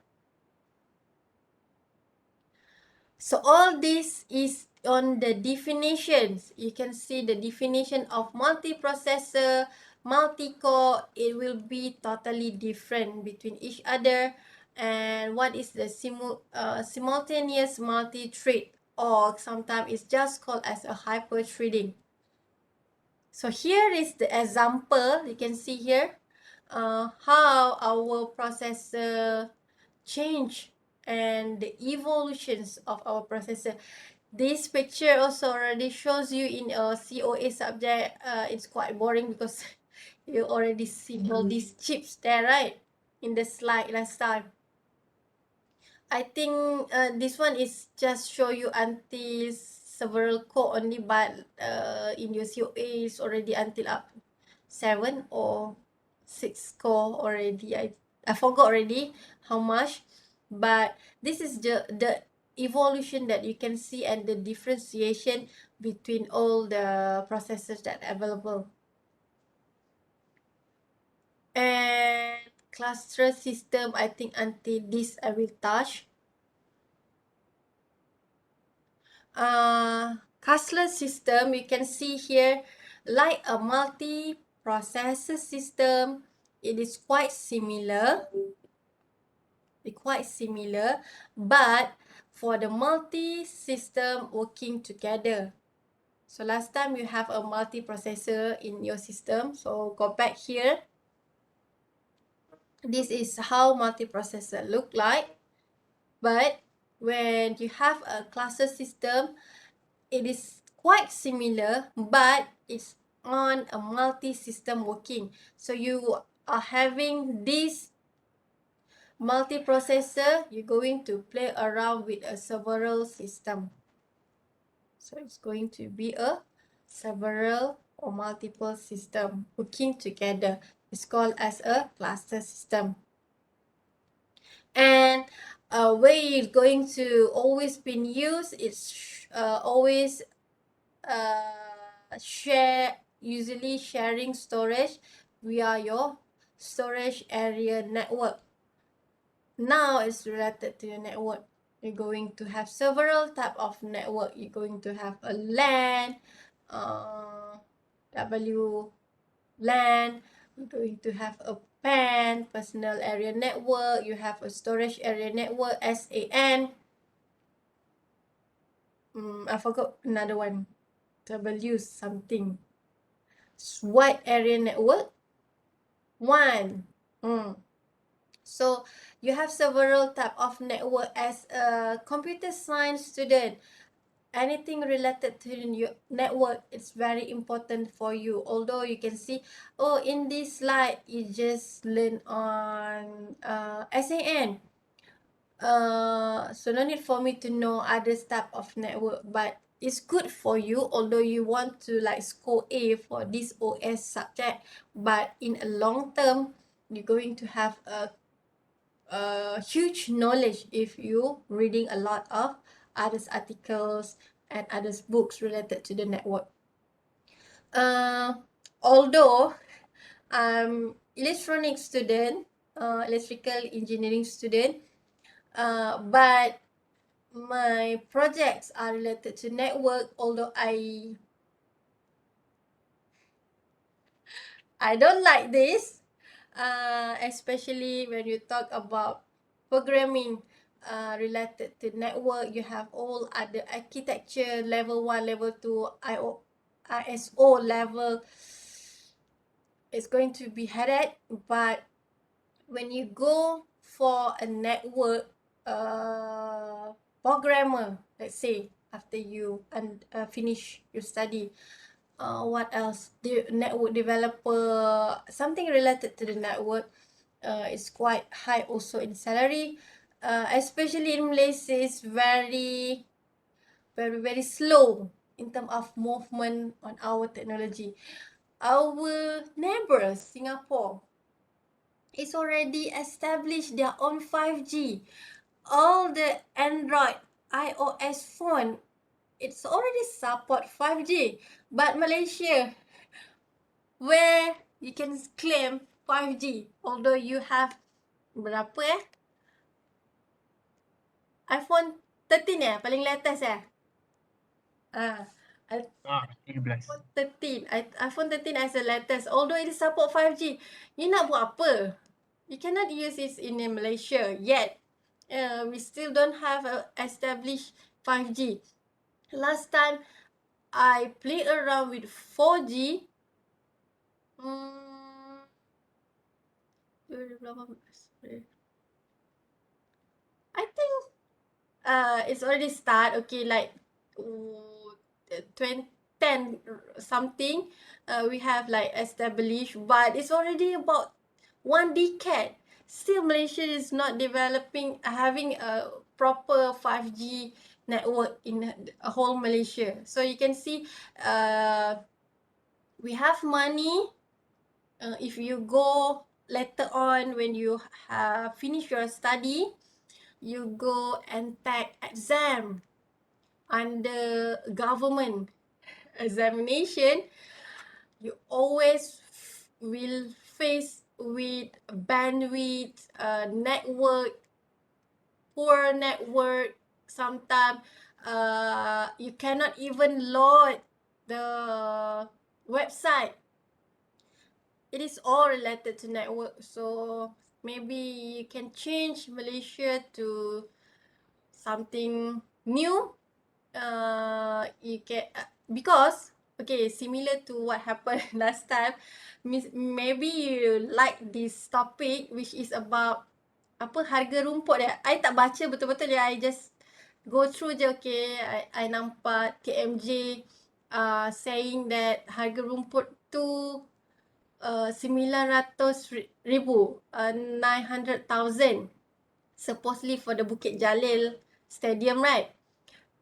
So all this is on the definitions. You can see the definition of multiprocessor, multi-core. It will be totally different between each other. And what is the simultaneous multi-thread, or sometimes it's just called as a hyper-threading. So here is the example. You can see here how our processor change and the evolutions of our processor. This picture also already shows you in a COA subject. It's quite boring because you already see all these chips there, right? In the slide last time. I think this one is just show you until several core only, but in your COA is already until up 7 or 6 core already. I forgot already how much, but this is the evolution that you can see and the differentiation between all the processors that are available. And cluster system, I think until this I will touch. Cluster system, you can see here, like a multi-processor system, it is quite similar. But for the multi-system working together. So last time you have a multiprocessor in your system. So go back here. This is how multiprocessor look like. But when you have a cluster system, it is quite similar, but it's on a multi-system working. So you are having this multiprocessor, you're going to play around with a several system. So it's going to be a several or multiple system working together. It's called as a cluster system. And where it's going to always been used, it's always usually sharing storage via your storage area network. Now it's related to your network. You're going to have several type of network. You're going to have a LAN, WLAN. You're going to have a PAN, personal area network. You have a storage area network, SAN. I forgot another one. W something. Wide area network. WAN. So you have several type of network. As a computer science student, anything related to your network is very important for you. Although you can see, oh, in this slide you just learn on SAN. So no need for me to know other type of network, but it's good for you, although you want to like score A for this OS subject. But in a long term, you're going to have a huge knowledge if you reading a lot of others articles and others books related to the network. Although I'm electronic student, electrical engineering student, but my projects are related to network, although I don't like this, especially when you talk about programming related to network. You have all other architecture, level 1, level 2, ISO level. It's going to be headache, but when you go for a network programmer, let's say, after you finish your study, what else? The network developer, something related to the network, is quite high also in salary. Especially in Malaysia, it's very very slow in terms of movement on our technology. Our neighbor, Singapore, is already established their own 5G. All the Android, iOS phone, it's already support 5G. But Malaysia, where you can claim 5G, although you have berapa iPhone 13 paling latest Ah, I- 13. iPhone 13. iPhone 13 as the latest. Although it support 5G. You nak buat apa? You cannot use it in Malaysia yet. We still don't have a established 5G. Last time, I played around with 4G. Hmm, 2018. I think it's already start. Okay, like 2010 something. We have like established, but it's already about 1 decade. Still, Malaysia is not developing, having a proper 5G network in a whole Malaysia. So you can see, we have money. If you go later on when you have finished your study, you go and take exam under government examination, you always will face with bandwidth, network, poor network. Sometimes you cannot even load the website. It is all related to network. So maybe you can change Malaysia to something new. You can because okay, similar to what happened last time. Maybe you like this topic which is about apa harga rumput dia. I tak baca betul-betul dia. I just go through je. Okay, I nampak KMJ saying that harga rumput tu 900,000, 900,000 supposedly for the Bukit Jalil Stadium, right?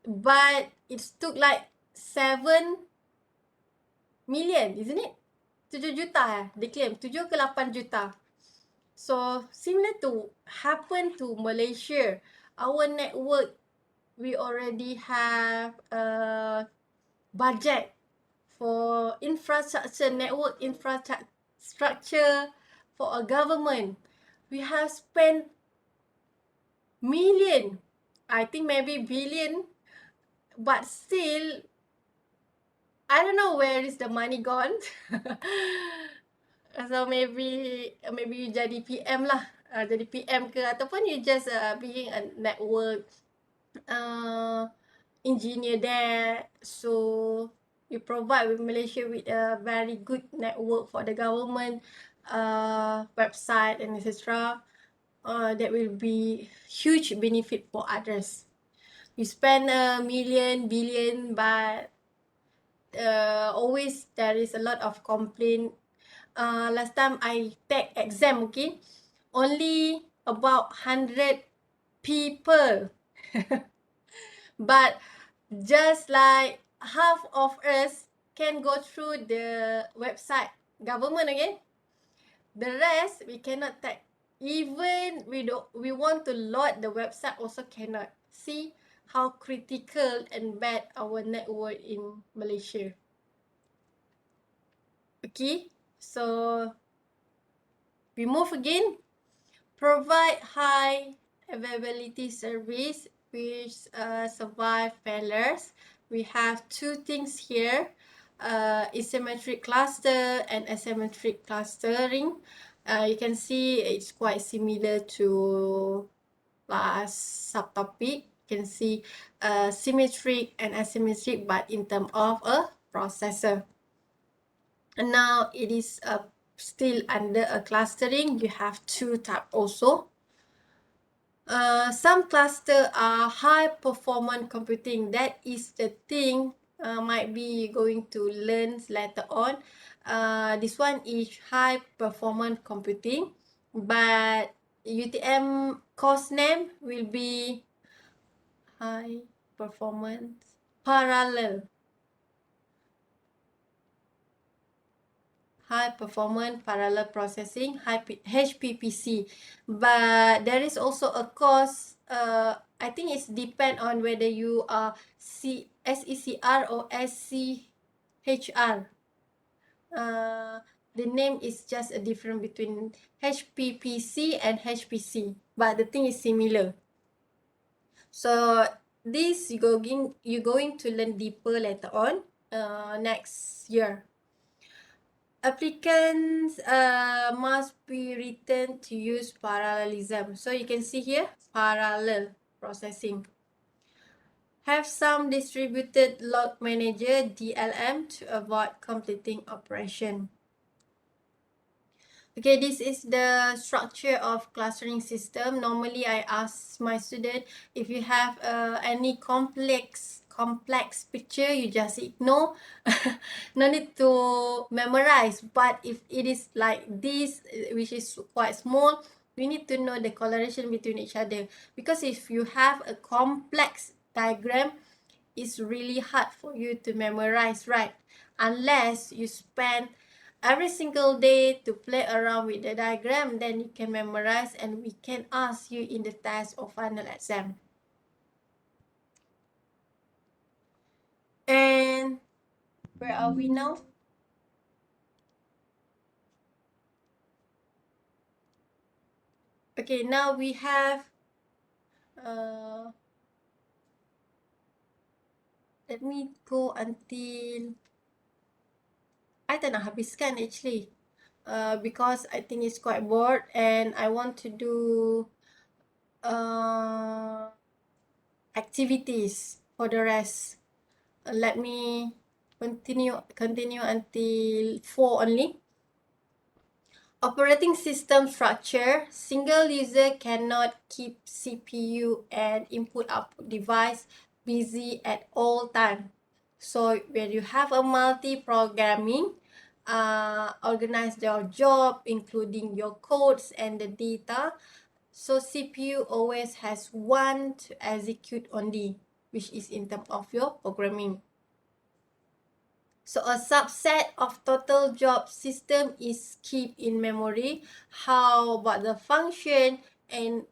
But it took like 7 million, isn't it? 7 juta they claim. 7 ke 8 juta. So, similar to happen to Malaysia. Our network, we already have a budget for infrastructure, network infrastructure for a government. We have spent million, I think maybe billion, but still I don't know where is the money gone. So maybe you jadi PM lah. Jadi PM ke ataupun you just being a network engineer there. So you provide with Malaysia with a very good network for the government website and etc. That will be huge benefit for others. You spend a million, billion, but always there is a lot of complaint. Last time I take exam, okay, only about 100 people. But just like half of us can go through the website government again. The rest we cannot take. Even we want to load the website also cannot. See how critical and bad our network in Malaysia. Okay, so we move again. Provide high availability service which survive failures. We have two things here, asymmetric cluster and asymmetric clustering. You can see it's quite similar to last subtopic. You can see symmetric and asymmetric, but in terms of a processor. And now it is still under a clustering. You have two types also. Some cluster are high performance computing. That is the thing might be going to learn later on. This one is high performance computing, but UTM course name will be high performance parallel. High performance parallel processing, HPPC. But there is also a course, I think it's depend on whether you are SECR or SCHR. The name is just a difference between HPPC and HPC, but the thing is similar. So this you're going to learn deeper later on, next year. Applicants must be written to use parallelism. So you can see here, parallel processing. Have some distributed log manager, DLM, to avoid completing operation. Okay, this is the structure of clustering system. Normally, I ask my student, if you have any complex picture, you just ignore. No need to memorize. But if it is like this, which is quite small, we need to know the correlation between each other. Because if you have a complex diagram, it's really hard for you to memorize, right? Unless you spend every single day to play around with the diagram, then you can memorize and we can ask you in the test or final exam. And where are we now? Okay, now we have let me go until I tak nak habiskan actually. Because I think it's quite bored and I want to do activities for the rest. Let me continue until 4 only. Operating system structure. Single user cannot keep CPU and input-output device busy at all time. So when you have a multi-programming, organize your job, including your codes and the data. So CPU always has one to execute only, which is in terms of your programming. So a subset of total job system is kept in memory. How about the function and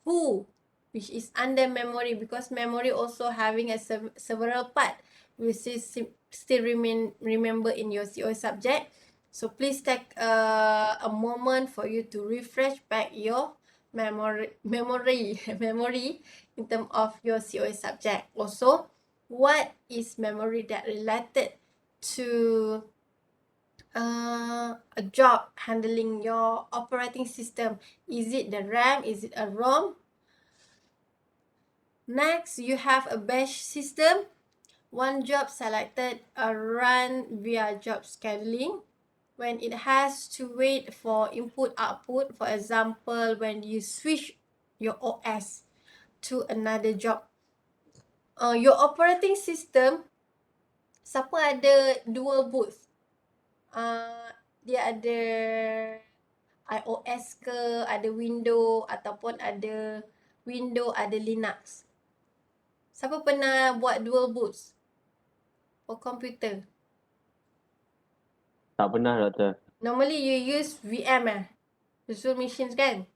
who, which is under memory, because memory also having a several part, which is still remember in your CO subject. So please take a moment for you to refresh back your memory in terms of your CO subject. Also, what is memory that related to a job handling your operating system? Is it the RAM? Is it a ROM? Next, you have a batch system. One job selected run via job scheduling. When it has to wait for input-output, for example, when you switch your OS to another job. Your operating system, siapa ada dual boot? Dia ada iOS ke, ada Windows ataupun ada Windows, ada Linux. Siapa pernah buat dual boots for computer? Tak pernah, Doktor. Normally you use VM virtual machines kan?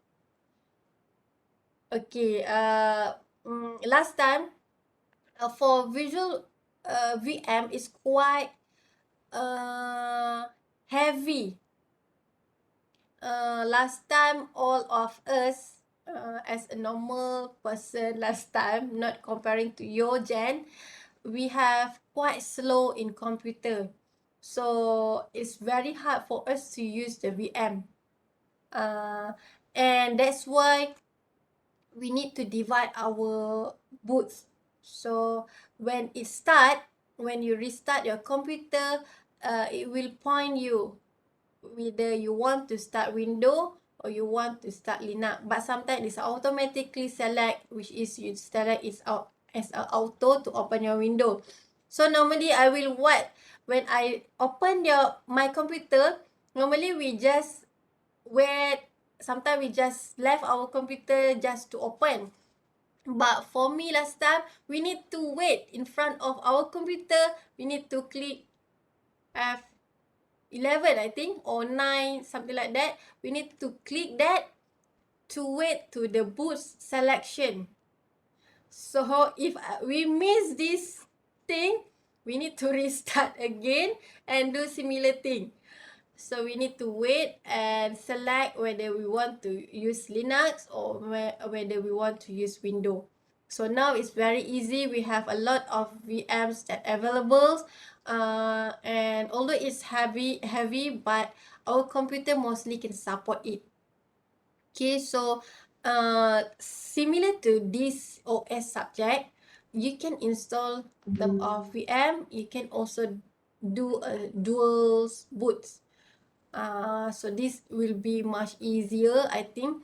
Okay, last time for visual VM is quite heavy. Last time all of us as a normal person last time, not comparing to your gen, we have quite slow in computer. So it's very hard for us to use the VM. And that's why we need to divide our boots. So when you restart your computer, it will point you whether you want to start Windows or you want to start Linux. But sometimes it's automatically select, which is you select it out as an auto to open your window. So normally I will when I open my computer, normally we just wait. Sometimes we just left our computer just to open. But for me last time, we need to wait in front of our computer. We need to click F11, I think, or 9, something like that. We need to click that to wait to the boot selection. So if we miss this thing, we need to restart again and do similar thing. So we need to wait and select whether we want to use Linux or whether we want to use Windows. So now it's very easy. We have a lot of VMs that available, and although it's heavy, but our computer mostly can support it. Okay, so similar to this OS subject, you can install the VM. You can also do a dual boots. So this will be much easier, I think.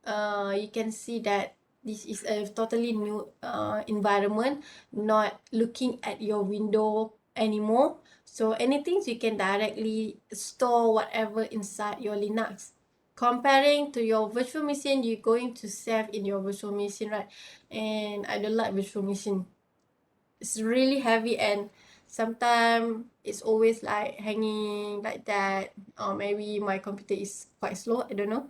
You can see that this is a totally new environment, not looking at your window anymore. So anything you can directly store whatever inside your Linux. Comparing to your virtual machine, you're going to save in your virtual machine, right? And I don't like virtual machine. It's really heavy and sometimes it's always like hanging like that, or maybe my computer is quite slow, I don't know.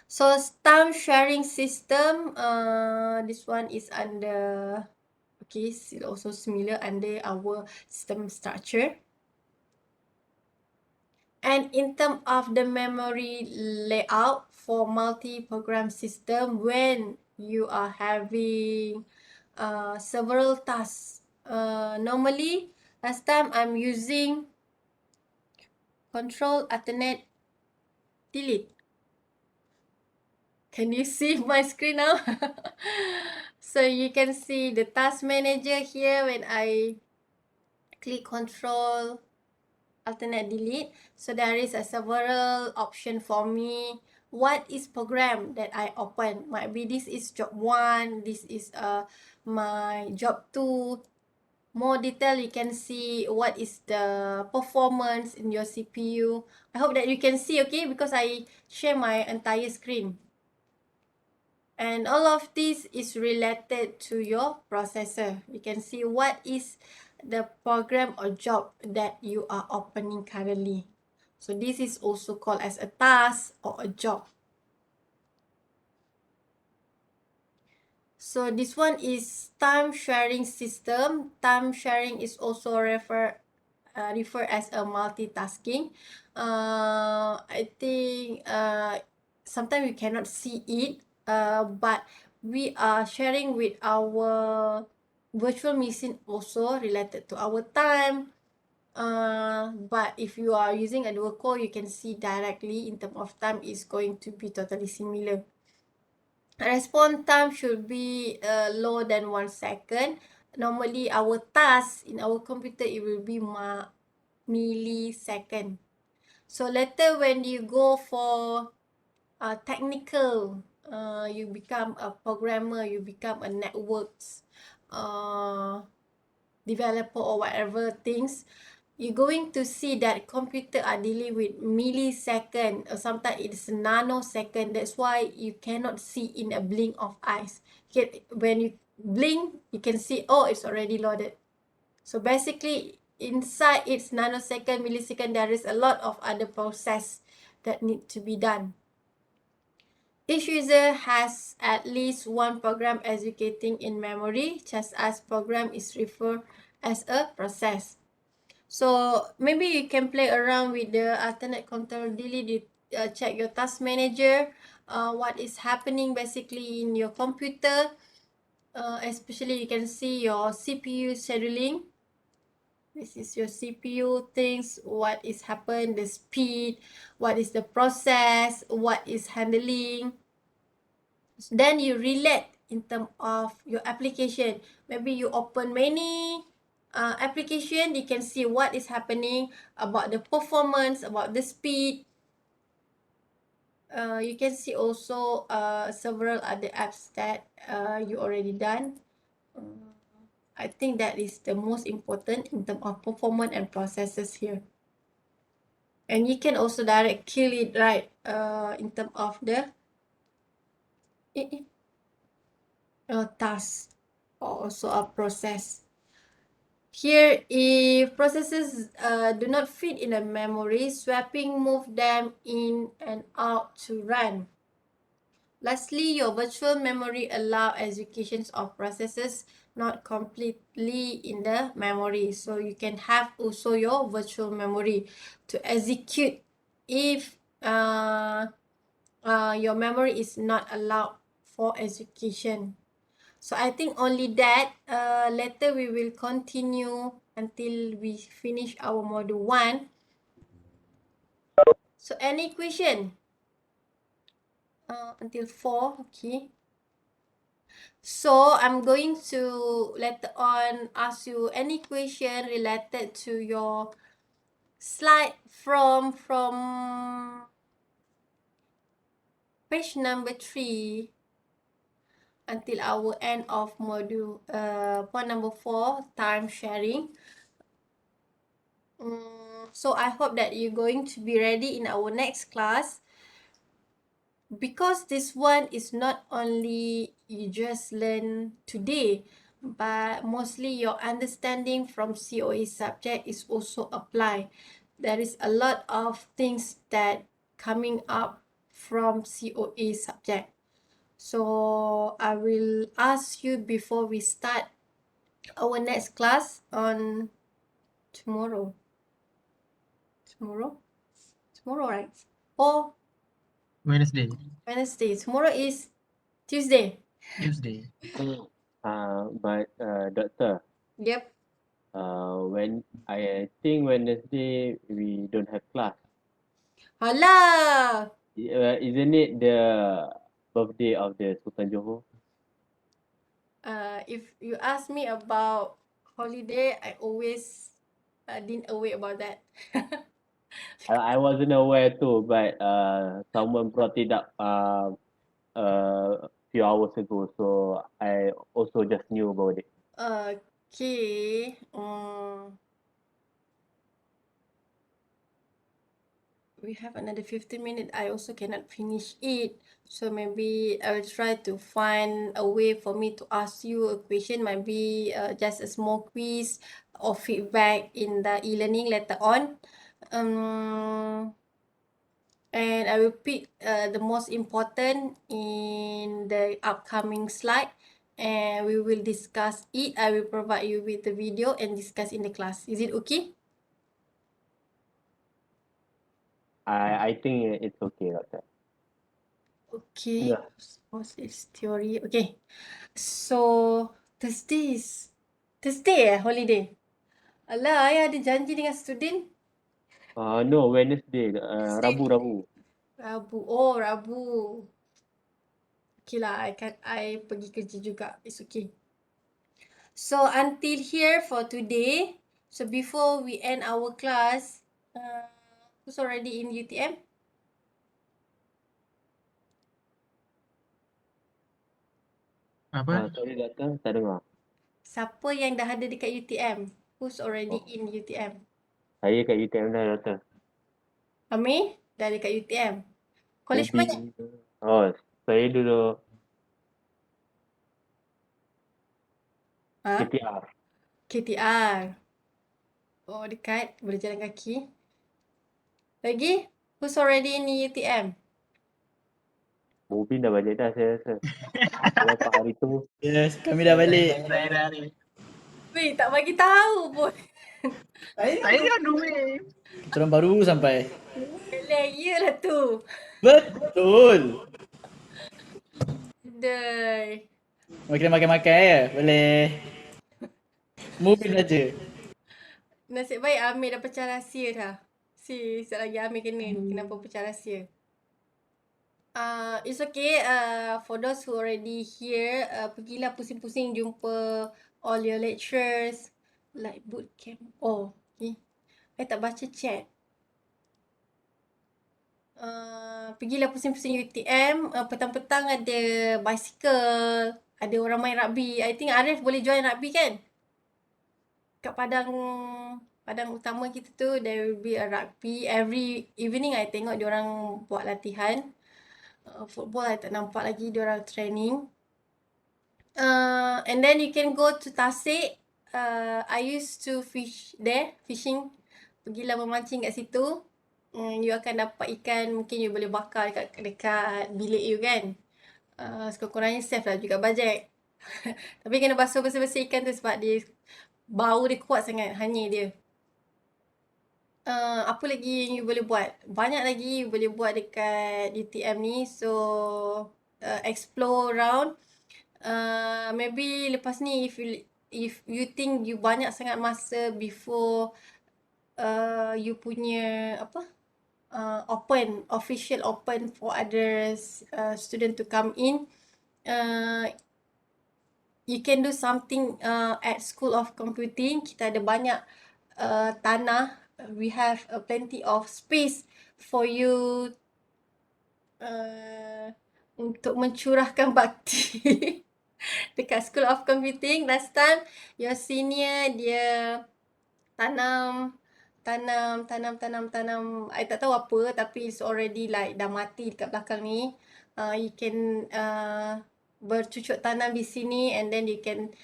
So time sharing system, this one is under, okay, it's also similar under our system structure. And in terms of the memory layout for multi-program system, when you are having several tasks, normally last time I'm using Control Alternate Delete. Can you see my screen now? So you can see the task manager here when I click Control Alternate Delete. So there is a several option for me. What is program that I open? Might be this is job 1, this is my job 2. More detail, you can see what is the performance in your CPU. I hope that you can see, okay, because I share my entire screen. And all of this is related to your processor. You can see what is the program or job that you are opening currently. So this is also called as a task or a job. So this one is time sharing system. Time sharing is also refer as a multitasking. I think sometimes we cannot see it, but we are sharing with our virtual machine also related to our time. But if you are using a dual core, you can see directly in terms of time is going to be totally similar. Response time should be lower than 1 second. Normally our task in our computer, it will be millisecond. So later when you go for technical, you become a programmer, you become a networks developer or whatever things, you're going to see that computer are dealing with millisecond, or sometimes it's nanosecond. That's why you cannot see in a blink of eyes. When you blink, you can see, oh, it's already loaded. So basically inside its nanosecond, millisecond, there is a lot of other process that need to be done. Each user has at least one program executing in memory, just as program is referred as a process. So maybe you can play around with the alternate control delete. Check your task manager, what is happening basically in your computer. Especially you can see your CPU scheduling. This is your CPU things, what is happened, the speed, what is the process, what is handling. Then you relate in terms of your application. Maybe you open many application, you can see what is happening about the performance, about the speed. You can see also several other apps that you already done. I think that is the most important in terms of performance and processes here. And you can also direct kill it, right, in terms of the task or also a process. Here, if processes do not fit in a memory, swapping move them in and out to run. Lastly, your virtual memory allow executions of processes not completely in the memory. So you can have also your virtual memory to execute if your memory is not allowed for execution. So I think only that. Later we will continue until we finish our module 1. So any question? Until 4, okay. So I'm going to later on ask you any question related to your slide from page number 3 until our end of module point number 4, time sharing. So I hope that you're going to be ready in our next class, because this one is not only you just learn today, but mostly your understanding from COE subject is also applied. There is a lot of things that coming up from COE subject. So I will ask you before we start our next class on tomorrow. Tomorrow, right? Or Wednesday, Wednesday. Tomorrow is Tuesday. Tuesday. But doctor, Yep. when I think Wednesday we don't have class. Alah! Isn't it the birthday of the Sultan Johor? If you ask me about holiday, I always didn't aware about that. I wasn't aware too, but someone brought it up a few hours ago, so I also just knew about it. Okay. We have another 15 minutes. I also cannot finish it. So maybe I will try to find a way for me to ask you a question. Maybe just a small quiz or feedback in the e-learning later on. And I will pick the most important in the upcoming slide, and we will discuss it. I will provide you with the video and discuss in the class. Is it okay? I think it's okay, doctor. Okay. Yeah. What's this theory? Okay. So Thursday holiday. Alah, I ada janji dengan student. No, Wednesday, Wednesday. Rabu. Rabu. Oh, Rabu. Okay lah, I pergi kerja juga. It's okay. So until here for today. So before we end our class, who's already in UTM? Apa? Sorry doctor, tak dengar. Siapa yang dah ada dekat UTM? Who's already in UTM? Saya kat UTM dah, doctor. Amir dah dekat UTM. College Ubi. mana? Oh, saya dulu Ha? KTR. KTR. Oh, dekat. Boleh jalan kaki. Lagi? Who's already in UTM? Mubin dah balik dah, saya rasa. Berapa hari tu? Yes, kami dah balik. Saya dah ni. Weh, tak bagi tahu pun. Saya dah on the way. Kita orang baru sampai. Eleh, iyalah tu. Betul. Dai. Kita makan-makan ya? Boleh. Mungkin aja. Nasib baik Amir dah pecah rahsia dah. Sekejap lagi Amir kena ni. Kenapa pecah rahsia? It's okay. For those who already here, pergilah pusing-pusing jumpa all your lecturers. Like bootcamp. Oh, okay. I tak baca chat. Pergilah pusing-pusing UTM. Petang-petang ada bicycle. Ada orang main rugby. I think Arif boleh join rugby kan? Kat padang utama kita tu, there will be a rugby. Every evening I tengok diorang buat latihan. Football I tak nampak lagi diorang training. And then you can go to Tasik. I used to fish there, fishing. Pergilah memancing kat situ. You akan dapat ikan, mungkin you boleh bakar dekat bilik you kan. Sekurang-kurangnya save lah juga bajet. Tapi kena basuh-basuh ikan tu sebab dia bau dia kuat sangat, hanyir dia. Apa lagi yang you boleh buat? Banyak lagi you boleh buat dekat UTM ni. So, explore around. Maybe lepas ni if you think you banyak sangat masa before you punya apa? Official open for others student to come in. You can do something at School of Computing. Kita ada banyak tanah. We have plenty of space for you untuk mencurahkan bakti dekat School of Computing. Last time your senior dia tanam. I tak tahu apa, tapi it's already like dah mati dekat belakang ni. You can bercucuk tanam di sini and then you can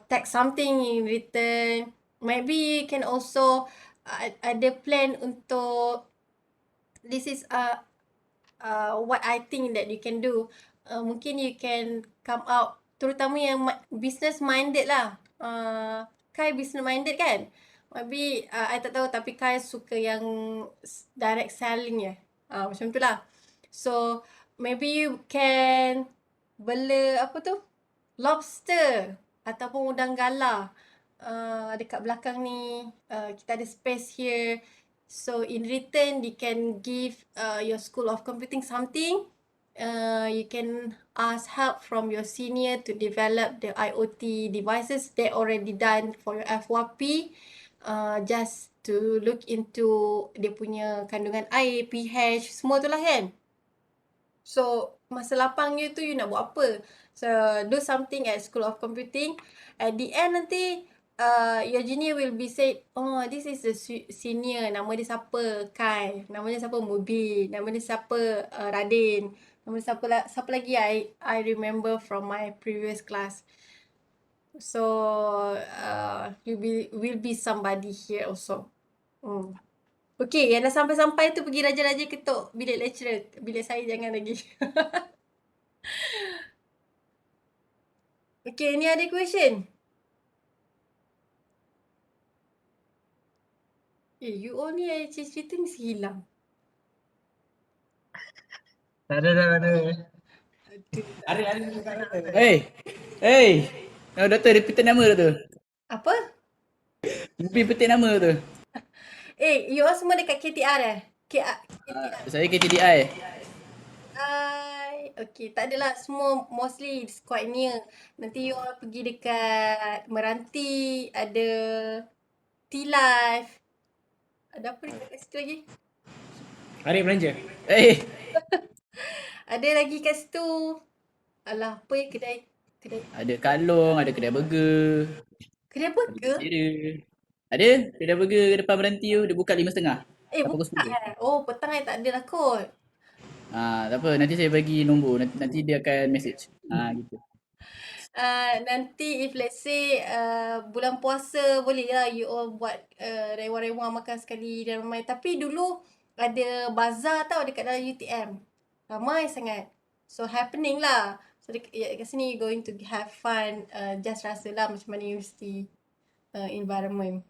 tag something in return. Maybe you can also ada plan untuk, this is what I think that you can do. Mungkin you can come out, terutama yang business minded lah. Kai business minded kan? Maybe I tak tahu, tapi Kai suka yang direct selling macam tu lah. So maybe you can bela apa tu? Lobster ataupun udang galah. Dekat belakang ni kita ada space here. So in return you can give your School of Computing something. You can ask help from your senior to develop the IoT devices they already done for your FYP. Just to look into dia punya kandungan air, pH, semua tu lah kan. So masa lapang you tu you nak buat apa? So do something at School of Computing. At the end nanti your junior will be said, oh this is the senior, nama dia siapa? Kai. Nama dia siapa? Mubi. Nama dia siapa? Radin. Nama dia siapa lagi? I remember from my previous class. So you will be somebody here also. Okay, yang dah sampai-sampai tu pergi raja-raja ketuk bilik lecturer. Bilik saya jangan lagi. Okay, ni ada question? You all ni cerita mesti hilang. Tak ada. Hey, doktor repeat nama tu. Apa? Repeat nama tu. You all semua dekat KTR KTR. Saya KTDI. Okay, tak adalah, semua mostly it's quite near. Nanti you all pergi dekat Meranti, ada T-Life. Ada apa dekat situ lagi? Arif belanja. Ada lagi kat situ. Alah, apa ya kedai? Ada kalong, ada kedai burger. Kedai burger? Ada kedai burger depan berhenti tu, dia buka 5.30. Buka Oh, petang tak ada lah kot. Tak apa, nanti saya bagi nombor, nanti dia akan message. Gitu. Nanti if let's say bulan puasa boleh lah you all buat rewang-rewang makan sekali dan ramai. Tapi dulu ada bazar tau dekat dalam UTM. Ramai sangat. So happening lah. So dekat sini you going to have fun. Just rasa lah macam mana university environment.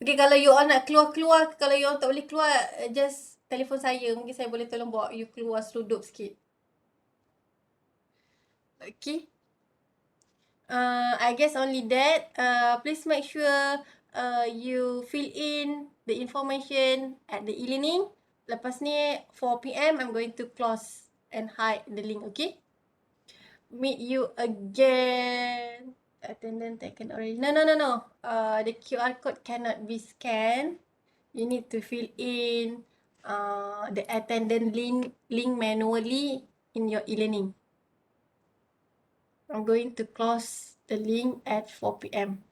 Okay, kalau you all nak keluar-keluar, kalau you all tak boleh keluar, just telefon saya. Mungkin saya boleh tolong bawa you keluar seludup sikit. Okay. I guess only that. Please make sure you fill in the information at the e-learning. Lepas ni 4 PM I'm going to close and hide the link, okay? Meet you again. Attendance taken already. No. The QR code cannot be scanned. You need to fill in the attendance link manually in your e-learning. I'm going to close the link at 4 PM.